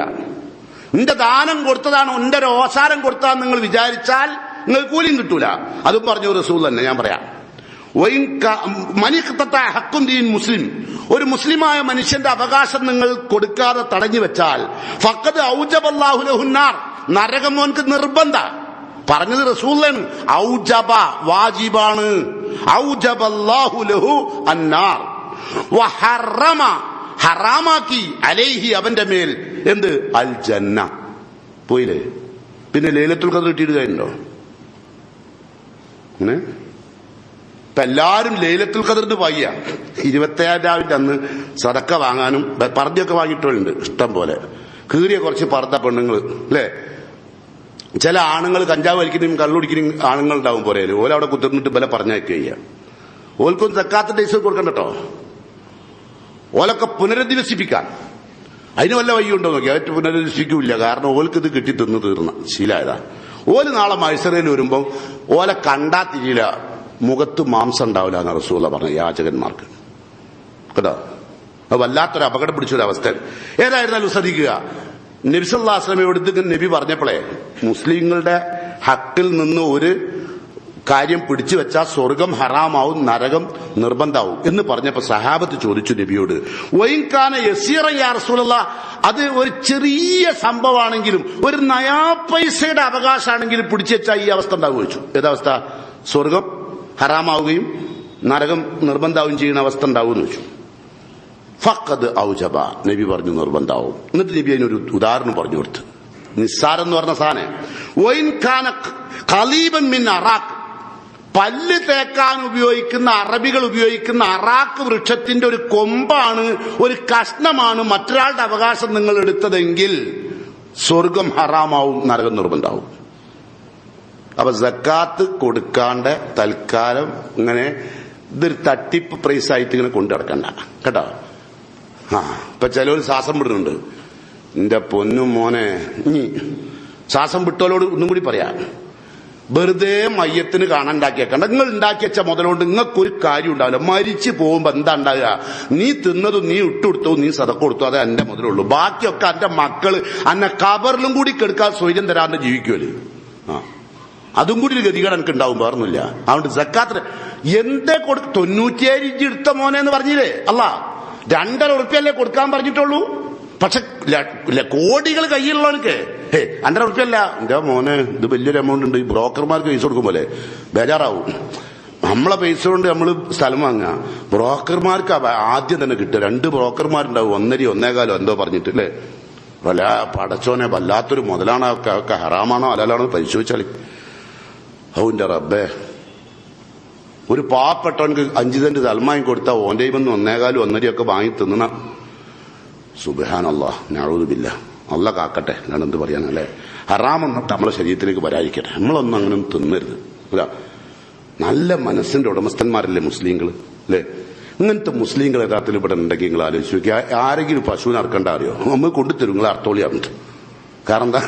എന്റെ ദാനം കൊടുത്തതാണ്, എന്റെ ഒരു ഓസാരം കൊടുത്തതാന്ന് നിങ്ങൾ വിചാരിച്ചാൽ നിങ്ങൾ കൂലിയും കിട്ടൂല. അതും പറഞ്ഞു റസൂൽ തന്നെ. ഞാൻ പറയാം, മുസ്ലിം, ഒരു മുസ്ലിമായ മനുഷ്യന്റെ അവകാശം നിങ്ങൾ കൊടുക്കാതെ തടഞ്ഞു വെച്ചാൽ ഫഖദ് ഔജബല്ലാഹു ലഹുന്നാർ, നരകം അവൻക്ക് നിർബന്ധ. പറഞ്ഞത് റസൂലൻ. ഔജബ വാജിബാണ്. ഔജബല്ലാഹു ലഹു അന്നാർ വഹറമ, ഹറാമാക്കി അലൈഹി അവന്റെ മേൽ എന്ത്? അൽ ജന്ന. പോയില്ലേ? പിന്നെ ലൈലത്തുൽ ഖദ്ർ കിട്ടിയിട്ട് കാര്യമുണ്ടോ? അങ്ങനെ ഇപ്പൊ എല്ലാരും ലൈലത്തുൽ ഖദ്റിന് വയ്യ. 27 അന്ന് സദക്ക വാങ്ങാനും പർദ്ദയൊക്കെ വാങ്ങിയിട്ടുള്ളുണ്ട് ഇഷ്ടം പോലെ. കീറിയ കുറച്ച് പർദ്ദ പെണ്ണുങ്ങൾ അല്ലേ? ചില ആണുങ്ങൾ കഞ്ചാവ് വലിക്കുന്നതും കള്ളുടിക്കുന്നതും ആണുങ്ങൾ ഉണ്ടാവും പോലെ. ഓലവിടെ കുത്തിർന്നിട്ട് ബല പറഞ്ഞയക്കുക ചെയ്യാം. ഓൽക്കൊന്നും സക്കാത്തിന്റെ പൈസ കൊടുക്കണ്ട കേട്ടോ. ഓലൊക്കെ പുനരധിവസിപ്പിക്കാൻ അതിന് വല്ല വയ്യുണ്ടോ നോക്കി. അവറ്റ് പുനരധിവസിക്കൂല്ല. കാരണം ഓൽക്ക് ഇത് കിട്ടി തിന്ന് തീർന്ന ശീലായതാ. ഓല് നാളെ മത്സരയിൽ വരുമ്പോ ഓലെ കണ്ടാ തിരിയില്ല, മുഖത്ത് മാംസം ഉണ്ടാവില്ല എന്ന് റസൂല പറഞ്ഞു യാചകന്മാർക്ക് കേട്ടോ. അത് വല്ലാത്തൊരു അപകടം പിടിച്ചൊരവസ്ഥ. ഏതായിരുന്നാലും ശ്രദ്ധിക്കുക, നബി സല്ലല്ലാഹു അലൈഹി വസല്ലമയോട് ഇത് നബി പറഞ്ഞപ്പോഴേ മുസ്ലിങ്ങളുടെ ഹക്കിൽ നിന്ന് ഒരു കാര്യം പിടിച്ചു വെച്ചാൽ സ്വർഗം ഹറാമാവും, നരകം നിർബന്ധാവും എന്ന് പറഞ്ഞപ്പോ സഹാബത്ത് ചോദിച്ചു നബിയോട്, വൈൻകാന യസീറ യാ റസൂലല്ലാഹ്, അത് ഒരു ചെറിയ സംഭവമാണെങ്കിലും ഒരു നയാ പൈസയുടെ അവകാശമാണെങ്കിലും പിടിച്ചു വെച്ചാൽ ഈ അവസ്ഥ ഉണ്ടാവുക ചോദിച്ചു. ഏതവസ്ഥ? സ്വർഗം ഹറാമാവുകയും നരകം നിർബന്ധാവുകയും ചെയ്യുന്ന അവസ്ഥ ഉണ്ടാവുമെന്ന് വെച്ചു. ഫഖദ് ഔജബ, നബി പറഞ്ഞു നിർബന്ധാവും. എന്നിട്ട് നബി അതിനൊരു ഉദാഹരണം പറഞ്ഞു കൊടുത്തു. നിസ്സാരം എന്ന് പറഞ്ഞ സാധനം, വൈൻകാന ഖലീബൻ മിൻ അറാഖ്, പല്ല് തേക്കാൻ ഉപയോഗിക്കുന്ന അറബികൾ ഉപയോഗിക്കുന്ന അറാഖ് വൃക്ഷത്തിന്റെ ഒരു കൊമ്പാണ്, ഒരു കഷ്ണമാണ് മറ്റൊരാളുടെ അവകാശം നിങ്ങൾ എടുത്തതെങ്കിൽ സ്വർഗം ഹറാമാവും, നരകം നിർബന്ധാവും. അപ്പൊ സക്കാത്ത് കൊടുക്കാണ്ട് തൽക്കാലം ഇങ്ങനെ ഇതൊരു തട്ടിപ്പ് പ്രൈസ് ആയിട്ട് ഇങ്ങനെ കൊണ്ടു നടക്കണ്ട കേട്ടോ. ഇപ്പൊ ചിലവർ ശ്വാസം വിടുന്നുണ്ട്. എന്റെ പൊന്നും മോനെ, ഇനി ശ്വാസം വിട്ടോലോട് ഒന്നും കൂടി പറയാം, വെറുതെ മയ്യത്തിന് കാണാൻ ഉണ്ടാക്കിയേക്കണ്ട. നിങ്ങൾ ഉണ്ടാക്കി വെച്ച മുതലുകൊണ്ട് നിങ്ങൾക്കൊരു കാര്യം ഉണ്ടാവില്ല. മരിച്ചു പോകുമ്പോ എന്താ ഉണ്ടാകുക? നീ തിന്നതും നീ ഇട്ടുകൊടുത്തോ, നീ സദക്ക കൊടുത്തോ, അതേ എന്റെ മുതലുള്ളൂ. ബാക്കിയൊക്കെ എന്റെ മക്കള് അന്നെ കബറിലും കൂടി കെടുക്കാൻ സ്വൈര്യം തരാണ്ട് ജീവിക്കുമല്ലോ. അതും കൂടി ഒരു ഗതികേട് എനിക്ക് ഉണ്ടാവും, വേറൊന്നുമില്ല. അതുകൊണ്ട് സക്കാത്തിന് എന്തേ 97 ഇഞ്ച് എടുത്ത മോനെ എന്ന് പറഞ്ഞില്ലേ അല്ല, 2.5 ഉറുപ്പ്യല്ലേ കൊടുക്കാൻ പറഞ്ഞിട്ടുള്ളൂ. പക്ഷെ കോടികൾ കയ്യിലുള്ളവനക്ക് 2.5 ഉറുപ്പ്യല്ല എന്റെ മോനെ, ഇത് വലിയൊരു എമൗണ്ട് ഉണ്ട്. ഈ ബ്രോക്കർമാർക്ക് പൈസ കൊടുക്കും പോലെ ബേജാറാവും. നമ്മളെ പൈസ കൊണ്ട് നമ്മള് സ്ഥലം വാങ്ങുക, ബ്രോക്കർമാർക്ക് ആദ്യം തന്നെ കിട്ടുക. 2 ബ്രോക്കർമാരുണ്ടാവും, 1.5 1.25 എന്തോ പറഞ്ഞിട്ടില്ലേ. വല്ല പടച്ചോനെ, വല്ലാത്തൊരു മുതലാണ്. ഒക്കെ ഹറാമാണോ ഹലാലാണോ പരിശോധിച്ചാൽ. ഔന്റെ റബ്ബേ, ഒരു പാവപ്പെട്ടവനക്ക് 5 സെന്റ് സ്ഥലം കൊടുത്താൽ ഓന്റെ 1.25 1.5 വാങ്ങി തിന്നണ. സുബ്ഹാനല്ലാഹ്, നഊദു ബില്ലാഹ്. അല്ല കാക്കട്ടെ. ഞാൻ എന്ത് പറയാനല്ലേ, ഹറാമൊന്നും നമ്മളെ ശരീരത്തിലേക്ക് വരാതിരിക്കട്ടെ. നമ്മളൊന്നും അങ്ങനെ തിന്നരുത്. നല്ല മനസ്സിന്റെ ഉടമസ്ഥന്മാരല്ലേ മുസ്ലിങ്ങൾ അല്ലേ? ഇങ്ങനത്തെ മുസ്ലിങ്ങൾ യഥാർത്ഥത്തിൽ ഇവിടെ ഉണ്ടെങ്കിൽ നിങ്ങൾ ആലോചിച്ച് നോക്കി. ആരെങ്കിലും പശുവിനെ അറക്കണ്ട അറിയോ? നമ്മൾ കൊണ്ടുതരും, നിങ്ങൾ അർത്തോളിയാറുണ്ട്. കാരണം എന്താ,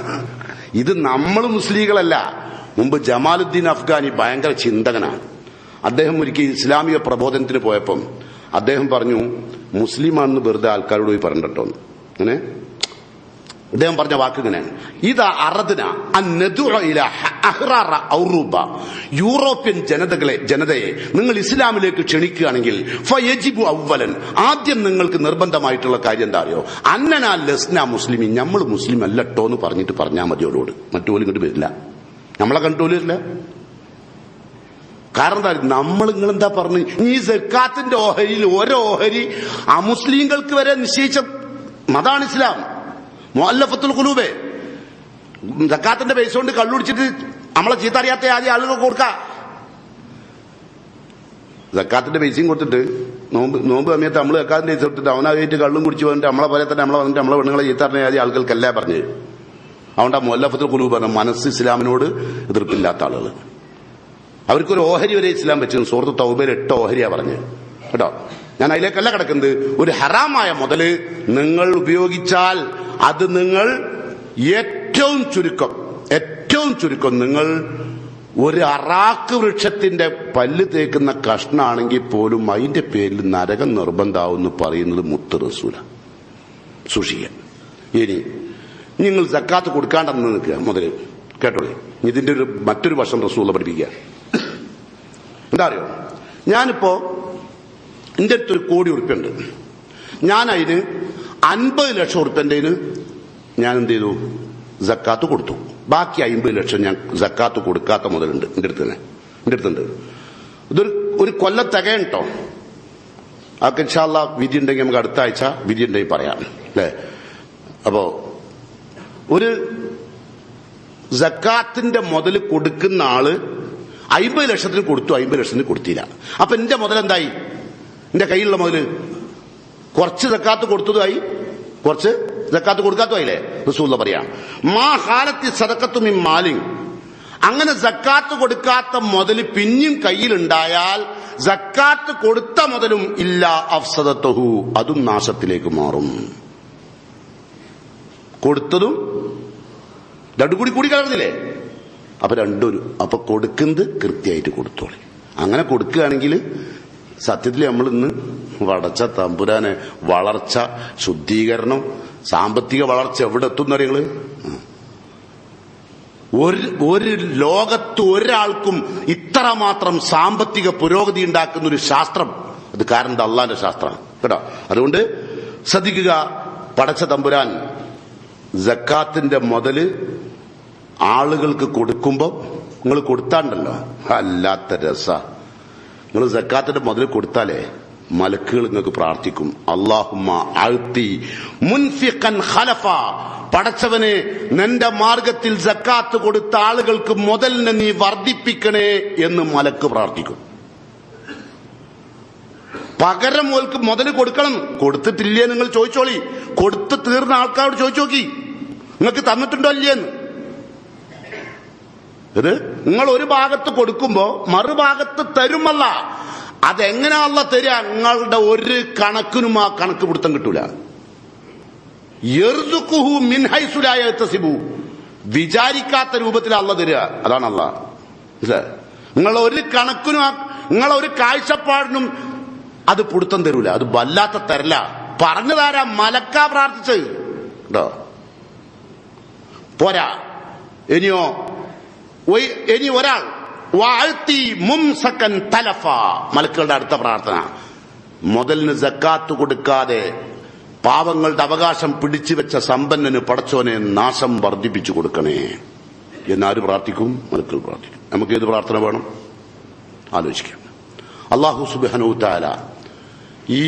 ഇത് നമ്മൾ മുസ്ലിങ്ങളല്ല. മുമ്പ് ജമാലുദ്ദീൻ അഫ്ഗാനി ഭയങ്കര ചിന്തകനാണ്. അദ്ദേഹം ഒരിക്കൽ ഇസ്ലാമിക പ്രബോധനത്തിന് പോയപ്പം അദ്ദേഹം പറഞ്ഞു, മുസ്ലിമാണെന്ന് വെറുതെ ആൾക്കാരോട് പോയി പറഞ്ഞിട്ടോ. അങ്ങനെ അദ്ദേഹം പറഞ്ഞ വാക്ക് ഇങ്ങനെയാണ്, ഇതാ അറദ്ന ഔറൂബ, യൂറോപ്യൻ ജനതയെ നിങ്ങൾ ഇസ്ലാമിലേക്ക് ക്ഷണിക്കുകയാണെങ്കിൽ ഫയജിബു അവ്വലൻ, ആദ്യം നിങ്ങൾക്ക് നിർബന്ധമായിട്ടുള്ള കാര്യം എന്താ അറിയോ? അന്നനാ ലസ്ന മുസ്ലിമീൻ, നമ്മൾ മുസ്ലിം അല്ലട്ടോ എന്ന് പറഞ്ഞിട്ട് പറഞ്ഞാൽ മതിയോട്. മറ്റോലും ഇങ്ങോട്ട് വരില്ല, നമ്മളെ കണ്ടോലും ഇല്ല. കാരണം എന്താ, നമ്മൾ നിങ്ങളെന്താ പറഞ്ഞു, ഈ സക്കാത്തിന്റെ ഓഹരിയിൽ ഓരോ ഓഹരി അമുസ്ലിങ്ങൾക്ക് വരെ നിശ്ചയിച്ച മതാണ് ഇസ്ലാം. മുഅല്ലഫത്തുൽ ഖുലൂബ്, സക്കാത്തിന്റെ പൈസ കൊണ്ട് കള്ളുടിച്ചിട്ട് നമ്മളെ ചീത്ത അറിയാത്ത ആദ്യം ആളുകൾ കൊടുക്ക. സക്കാത്തിന്റെ പൈസയും കൊടുത്തിട്ട് നോമ്പ് സമയത്ത് നമ്മൾ സക്കാത്തിന്റെ പൈസ കൊടുത്തിട്ട് അവനായിട്ട് കള്ളും കുടിച്ചു വന്നിട്ട് നമ്മളെ പോലെ തന്നെ നമ്മളെ വന്നിട്ട് നമ്മളെ പെണ്ണുങ്ങളെ ചീത്ത അറിഞ്ഞ ആദ്യം ആളുകൾക്കല്ല പറഞ്ഞത്. അതുകൊണ്ട് ആ മുഅല്ലഫത്തുൽ ഖുലൂബ് പറഞ്ഞ മനസ്സ് ഇസ്ലാമിനോട് എതിർപ്പില്ലാത്ത ആളുകൾ, അവർക്കൊരു ഓഹരി വരെ ഇസ്ലാം വെച്ചിരുന്നു. സൂറത്ത് തൗബയിൽ 8 ഓഹരിയാ പറഞ്ഞു കേട്ടോ. ഞാൻ അതിലേക്കല്ല കിടക്കുന്നത്. ഒരു ഹറാമായ മുതല് നിങ്ങൾ ഉപയോഗിച്ചാൽ അത് നിങ്ങൾ ഏറ്റവും ചുരുക്കം നിങ്ങൾ ഒരു അറാക്ക് വൃക്ഷത്തിന്റെ പല്ല് തേക്കുന്ന കഷ്ണാണെങ്കിൽ പോലും അതിന്റെ പേരിൽ നരകം നിർബന്ധാവെന്ന് പറയുന്നത് മുത്ത് റസൂല. സൂക്ഷിക്കുക. ഇനി നിങ്ങൾ സക്കാത്ത് കൊടുക്കാണ്ടെന്ന് നിൽക്കുക മുതല് കേട്ടോളേ. ഇതിന്റെ മറ്റൊരു വശം റസൂല പഠിപ്പിക്കുക. എന്താ അറിയോ, ഞാനിപ്പോ എന്റെ അടുത്തൊരു 1 കോടി ഉറുപ്പ്യുണ്ട്. ഞാൻ അതിന് 50 ലക്ഷം ഉറുപ്പ്യന്റെ ഞാൻ എന്ത് ചെയ്തു, സക്കാത്ത് കൊടുത്തു. ബാക്കി 50 ലക്ഷം ഞാൻ സക്കാത്ത് കൊടുക്കാത്ത മുതലുണ്ട് എന്റെ അടുത്തുണ്ട്. ഒരു കൊല്ലം തികയും കേട്ടോ. അതൊക്കെ ഇൻഷാ അല്ലാഹ് വിധി ഉണ്ടെങ്കിൽ നമുക്ക് അടുത്ത ആഴ്ച വിധി ഉണ്ടെങ്കിൽ പറയാം അല്ലേ. അപ്പോ ഒരു സക്കാത്തിന്റെ മുതൽ കൊടുക്കുന്ന ആള് 50 ലക്ഷത്തിന് കൊടുത്തു, 50 ലക്ഷത്തിന് കൊടുത്തില്ല. അപ്പൊ എന്റെ മുതലെന്തായി? എന്റെ കയ്യിലുള്ള മുതല് കുറച്ച് സക്കാത്ത് കൊടുത്തതായി, കുറച്ച് സക്കാത്ത് കൊടുക്കാത്തതായില്ലേ. റസൂലുള്ളാഹി പറയാം, മാ ഹാലത്തി സദഖത്തു മിൻ മാലിൻ. അങ്ങനെ സക്കാത്ത് കൊടുക്കാത്ത മുതൽ പിന്നെയും കയ്യിലുണ്ടായാൽ സക്കാത്ത് കൊടുത്ത മുതലും ഇല്ല അഫ്സദത്തുഹു, അതും നാശത്തിലേക്ക് മാറും. കൊടുത്തതും രണ്ടും കൂടി കലർന്നില്ലേ. അപ്പൊ അപ്പൊ കൊടുക്കുന്നത് കൃത്യമായിട്ട് കൊടുത്തോളി. അങ്ങനെ കൊടുക്കുകയാണെങ്കിൽ സത്യത്തിൽ നമ്മൾ ഇന്ന് വടച്ച തമ്പുരാനെ വളർച്ച, ശുദ്ധീകരണം, സാമ്പത്തിക വളർച്ച എവിടെ എത്തുന്നറിയങ്ങള്? ഒരു ലോകത്ത് ഒരാൾക്കും ഇത്രമാത്രം സാമ്പത്തിക പുരോഗതി ഉണ്ടാക്കുന്ന ഒരു ശാസ്ത്രം, അത് കാരണം അള്ളാന്റെ ശാസ്ത്രമാണ് കേട്ടോ. അതുകൊണ്ട് ശ്രദ്ധിക്കുക. പടച്ച തമ്പുരാൻ സക്കാത്തിന്റെ മുതല് ആളുകൾക്ക് കൊടുക്കുമ്പോ നിങ്ങൾ കൊടുത്താണ്ടല്ലോ, അല്ലാത്ത രസ. നിങ്ങൾ സക്കാത്തിന്റെ മുതൽ കൊടുത്താലേ മലക്കുകൾ നിങ്ങൾക്ക് പ്രാർത്ഥിക്കും, അല്ലാഹുമ്മ അഅ്തി മുൻഫിഖൻ ഖലഫ, പടച്ചവനെ നിന്റെ മാർഗത്തിൽ സക്കാത്ത് കൊടുത്ത ആളുകൾക്ക് മുതലിനെ നീ വർദ്ധിപ്പിക്കണേ എന്ന് മലക്ക് പ്രാർത്ഥിക്കും. പകരം ഓൽക്ക് മുതൽ കൊടുക്കണം. കൊടുത്തിട്ടില്ലേ നിങ്ങൾ ചോദിച്ചോളി. കൊടുത്ത് തീർന്ന ആൾക്കാരോട് ചോദിച്ചു നോക്കി, നിങ്ങൾക്ക് തന്നിട്ടുണ്ടോ ഇല്ലേന്ന്. ഇത് നിങ്ങൾ ഒരു ഭാഗത്ത് കൊടുക്കുമ്പോ മറുഭാഗത്ത് തരുമല്ല. അതെങ്ങനെയല്ല തരിക? നിങ്ങളുടെ ഒരു കണക്കിനും ആ കണക്ക് പിടുത്തം കിട്ടൂല. യർസുഖുഹു മിൻ ഹൈസു ലാ യഹ്തസിബു, വിചാരിക്കാത്ത രൂപത്തിൽ അല്ല തരിക. അതാണ് അല്ലാഹ്. നിങ്ങളെ ഒരു കണക്കിനും നിങ്ങളെ ഒരു കാഴ്ചപ്പാടിനും അത് പിടുത്തം തരൂല. അത് വല്ലാത്ത തരല. പറഞ്ഞതാരാ? മലക്കാ പ്രാർത്ഥിച്ചത് കേട്ടോ. പോരാ. ഇനി ഒരാൾ വാഴ്ത്തി മുംസക്കൻ തലഫ, മലക്കുകളുടെ അടുത്ത പ്രാർത്ഥന, മുതലിന് സക്കാത്ത് കൊടുക്കാതെ പാവങ്ങളുടെ അവകാശം പിടിച്ചു വെച്ച സമ്പന്നന് പടച്ചോനെ നാശം വർദ്ധിപ്പിച്ചു കൊടുക്കണേ എന്നാര് പ്രാർത്ഥിക്കും? മലക്കുകൾ പ്രാർത്ഥിക്കും. നമുക്ക് ഏത് പ്രാർത്ഥന വേണം ആലോചിക്കാം. അല്ലാഹു സുബ്ഹാനഹു വ തആല ഈ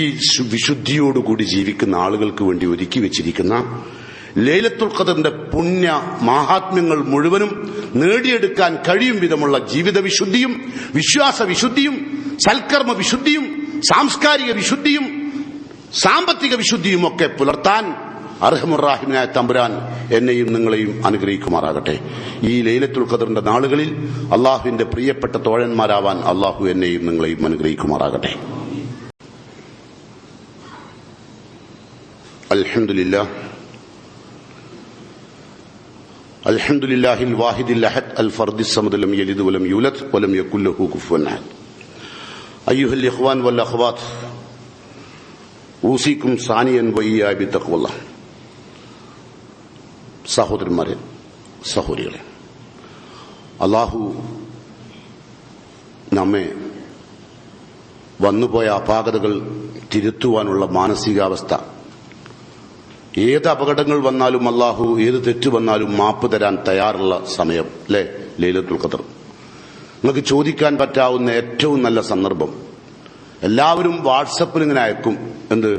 വിശുദ്ധിയോടുകൂടി ജീവിക്കുന്ന ആളുകൾക്ക് വേണ്ടി ഒരുക്കി വെച്ചിരിക്കുന്ന ലൈലത്തുൽ ഖദറിന്റെ പുണ്യ മാഹാത്മ്യങ്ങൾ മുഴുവനും നേടിയെടുക്കാൻ കഴിയും വിധമുള്ള ജീവിത വിശുദ്ധിയും വിശ്വാസ വിശുദ്ധിയും സൽക്കർമ്മ വിശുദ്ധിയും സാംസ്കാരിക വിശുദ്ധിയും സാമ്പത്തിക വിശുദ്ധിയും ഒക്കെ പുലർത്താൻ അർഹമുർ-റഹീമായ തമ്പുരാൻ എന്നെയും നിങ്ങളെയും അനുഗ്രഹിക്കുമാറാകട്ടെ. ഈ ലൈലത്തുൽ ഖദറിന്റെ നാളുകളിൽ അള്ളാഹുവിന്റെ പ്രിയപ്പെട്ട തോഴന്മാരാവാൻ അള്ളാഹു എന്നെയും നിങ്ങളെയും അനുഗ്രഹിക്കുമാറാകട്ടെ. അൽഹംദുലില്ലാഹ് അൽഹംദുലില്ലാഹിൽ വാഹിദിൽ അഹദ് അൽ ഫർദിസ് സമദ് ലം യലിദ് വലം യൂലദ് വലം യകുൽ ലഹു കുഫുവൻ അഹദ്. അയ്യുഹൽ ഇഖ്വാൻ വൽ അഖ്വാത്ത് ഊസിക്കും സാനിയൻ വയ്യാ ബിത്തഖ്വല്ലാഹ്. സഹോദരന്മാരെ, സഹോദരികളെ, അല്ലാഹു നമ്മെ വന്നുപോയ അപാകതകൾ തിരുത്തുവാനുള്ള മാനസികാവസ്ഥ, ഏത് അപകടങ്ങൾ വന്നാലും അല്ലാഹു ഏത് തെറ്റ് വന്നാലും മാപ്പ് തരാൻ തയ്യാറുള്ള സമയം അല്ലേ ലൈലത്തുൽ ഖദർ. നിങ്ങൾക്ക് ചോദിക്കാൻ പറ്റാവുന്ന ഏറ്റവും നല്ല സന്ദർഭം. എല്ലാവരും വാട്സപ്പിൽ ഇങ്ങനെ അയക്കും, എന്ത്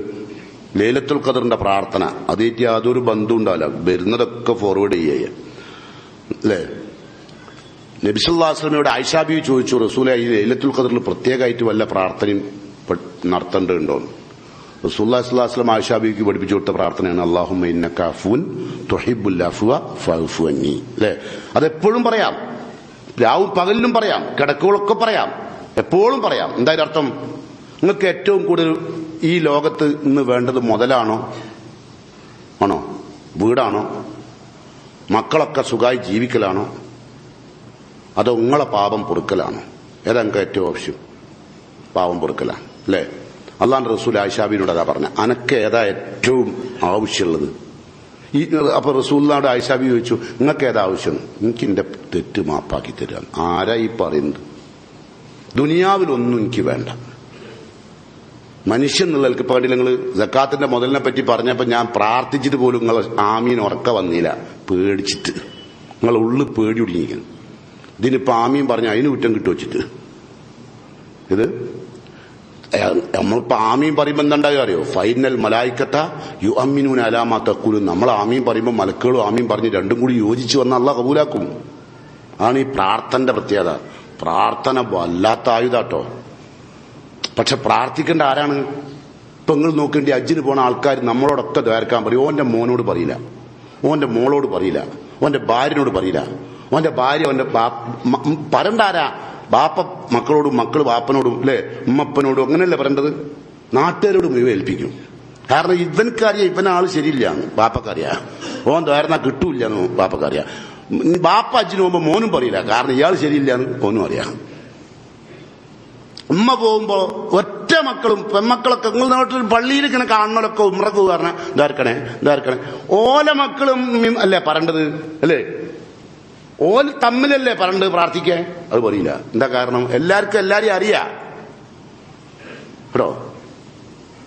ലൈലത്തുൽ ഖദറിന്റെ പ്രാർത്ഥന. അതേറ്റ് യാതൊരു ബന്ധം ഉണ്ടാവില്ല, വരുന്നതൊക്കെ ഫോർവേഡ് ചെയ്യുക അല്ലേ. നബി സല്ലല്ലാഹു അലൈഹി വസല്ലമയോട് ആയിഷാ ബീവി ചോദിച്ചു, റസൂലേ ഈ ലൈലത്തുൽ ഖദറിൽ പ്രത്യേകമായിട്ട് വല്ല പ്രാർത്ഥനയും നടത്തേണ്ടതുണ്ടോ? റസൂലുള്ളാഹി സ്വല്ലല്ലാഹു അലൈഹി വസല്ലം ആയിഷാ ബീവിക്ക് പഠിപ്പിച്ചു കൊടുത്ത പ്രാർത്ഥനയാണ് അല്ലാഹുമ്മ ഇന്നക അഫ്വുൻ തുഹിബ്ബുൽ അഫ്വ ഫഅഫു അന്നി അല്ലേ. അതെപ്പോഴും പറയാം, രാവും പകലിലും പറയാം, കിടക്കുകളൊക്കെ പറയാം, എപ്പോഴും പറയാം. എന്തായാലും അർത്ഥം, നിങ്ങൾക്ക് ഏറ്റവും കൂടുതൽ ഈ ലോകത്ത് ഇന്ന് വേണ്ടത് മുതലാണോ, ആണോ, വീടാണോ, മക്കളൊക്കെ സുഖമായി ജീവിക്കലാണോ? അതോ നിങ്ങളെ പാപം പൊറുക്കലാണോ? ഏതാ നിങ്ങൾക്ക് ഏറ്റവും ആവശ്യം? പാവം പൊറുക്കലാണ് അല്ലേ? അള്ളാന്റെ റസൂൽ ആയിഷാബിനോട് അതാ പറഞ്ഞ, അനക്ക് ഏതാ ഏറ്റവും ആവശ്യമുള്ളത്? അപ്പൊ റസൂലിനോട് ആയിഷാബി ചോദിച്ചു, നിങ്ങൾക്ക് ഏതാ ആവശ്യം? എനിക്ക് എന്റെ തെറ്റ് മാപ്പാക്കി തരാം. ആരാ ഈ പറയുന്നത്? ദുനിയാവിലൊന്നും എനിക്ക് വേണ്ട. മനുഷ്യൻ എന്നുള്ളവർക്ക് ഇപ്പൊ കണ്ടില്ല, നിങ്ങൾ സക്കാത്തിന്റെ മുതലിനെ പറ്റി പറഞ്ഞപ്പോ ഞാൻ പ്രാർത്ഥിച്ചിട്ട് പോലും നിങ്ങൾ ആമീൻ ഉറക്ക വന്നില്ല, പേടിച്ചിട്ട്. നിങ്ങൾ ഉള്ളിൽ പേടി ഒടുങ്ങിയിരിക്കുന്നു. ഇതിനിപ്പോ ആമീൻ പറഞ്ഞ അതിന് കുറ്റം കിട്ടു വെച്ചിട്ട്. ഇത് നമ്മളിപ്പോ ആമീൻ പറയുമ്പോ എന്താണ്ടാകുക അറിയോ? ഫൈനൽ മലായിക്കത്ത യു അമ്മിനൂൻ അലാമാ തക്കൂലും. നമ്മൾ ആമീൻ പറയുമ്പോൾ മലക്കുകളും ആമീൻ പറഞ്ഞ് രണ്ടും കൂടി യോജിച്ച് വന്ന അള്ളാഹ് കബൂലാക്കും. ആണ് ഈ പ്രാർത്ഥനയുടെ പ്രത്യേകത. പ്രാർത്ഥന വല്ലാത്ത ആയുധാട്ടോ. പക്ഷെ പ്രാർത്ഥിക്കേണ്ട ആരാണ്? ഇപ്പൊ നിങ്ങൾ നോക്കേണ്ടി ഹജ്ജിന് പോണ ആൾക്കാർ നമ്മളോടൊക്കെ ദ്വാരക്കാൻ പറയും. ഓന്റെ മോനോട് പറയില്ല, ഓന്റെ മോളോട് പറയില്ല, ഓന്റെ ഭാര്യനോട് പറയില്ല, ഓന്റെ ഭാര്യ ഓന്റെ പറണ്ടാരാ? ബാപ്പ മക്കളോടും, മക്കള് ബാപ്പനോടും, അല്ലെ ഉമ്മപ്പനോടും, അങ്ങനെയല്ലേ പറയേണ്ടത്? നാട്ടുകാരോട് മുഴുവൻ ഏൽപ്പിക്കും. കാരണം ഇവനക്കറിയാം ഇവനാള് ശരിയില്ലാന്ന് ബാപ്പക്കറിയാം. ഓൻ ദ്വാരന്നാ കിട്ടൂല്ലെന്ന് ബാപ്പക്കറിയാം. ബാപ്പ അച്ഛന് പോകുമ്പോ മോനും പറയില്ല, കാരണം ഇയാൾ ശരിയില്ലാന്ന് ഓനും അറിയാം. ഉമ്മ പോകുമ്പോ ഒറ്റ മക്കളും പെമ്മക്കളൊക്കെ നിങ്ങൾ നാട്ടിൽ പള്ളിയിൽ ഇങ്ങനെ കാണുന്നവരൊക്കെ ഉമ്രക്ക് പറഞ്ഞ ഇതാർക്കണേ ഇതാർക്കണേ ഓല മക്കളും അല്ലേ പറയേണ്ടത്? അല്ലേ? ഓൽ തമ്മിലല്ലേ പറയേണ്ടത് പ്രാർത്ഥിക്കാൻ? അത് പറയില്ല. എന്താ കാരണം? എല്ലാവർക്കും എല്ലാരെയും അറിയാം കേട്ടോ.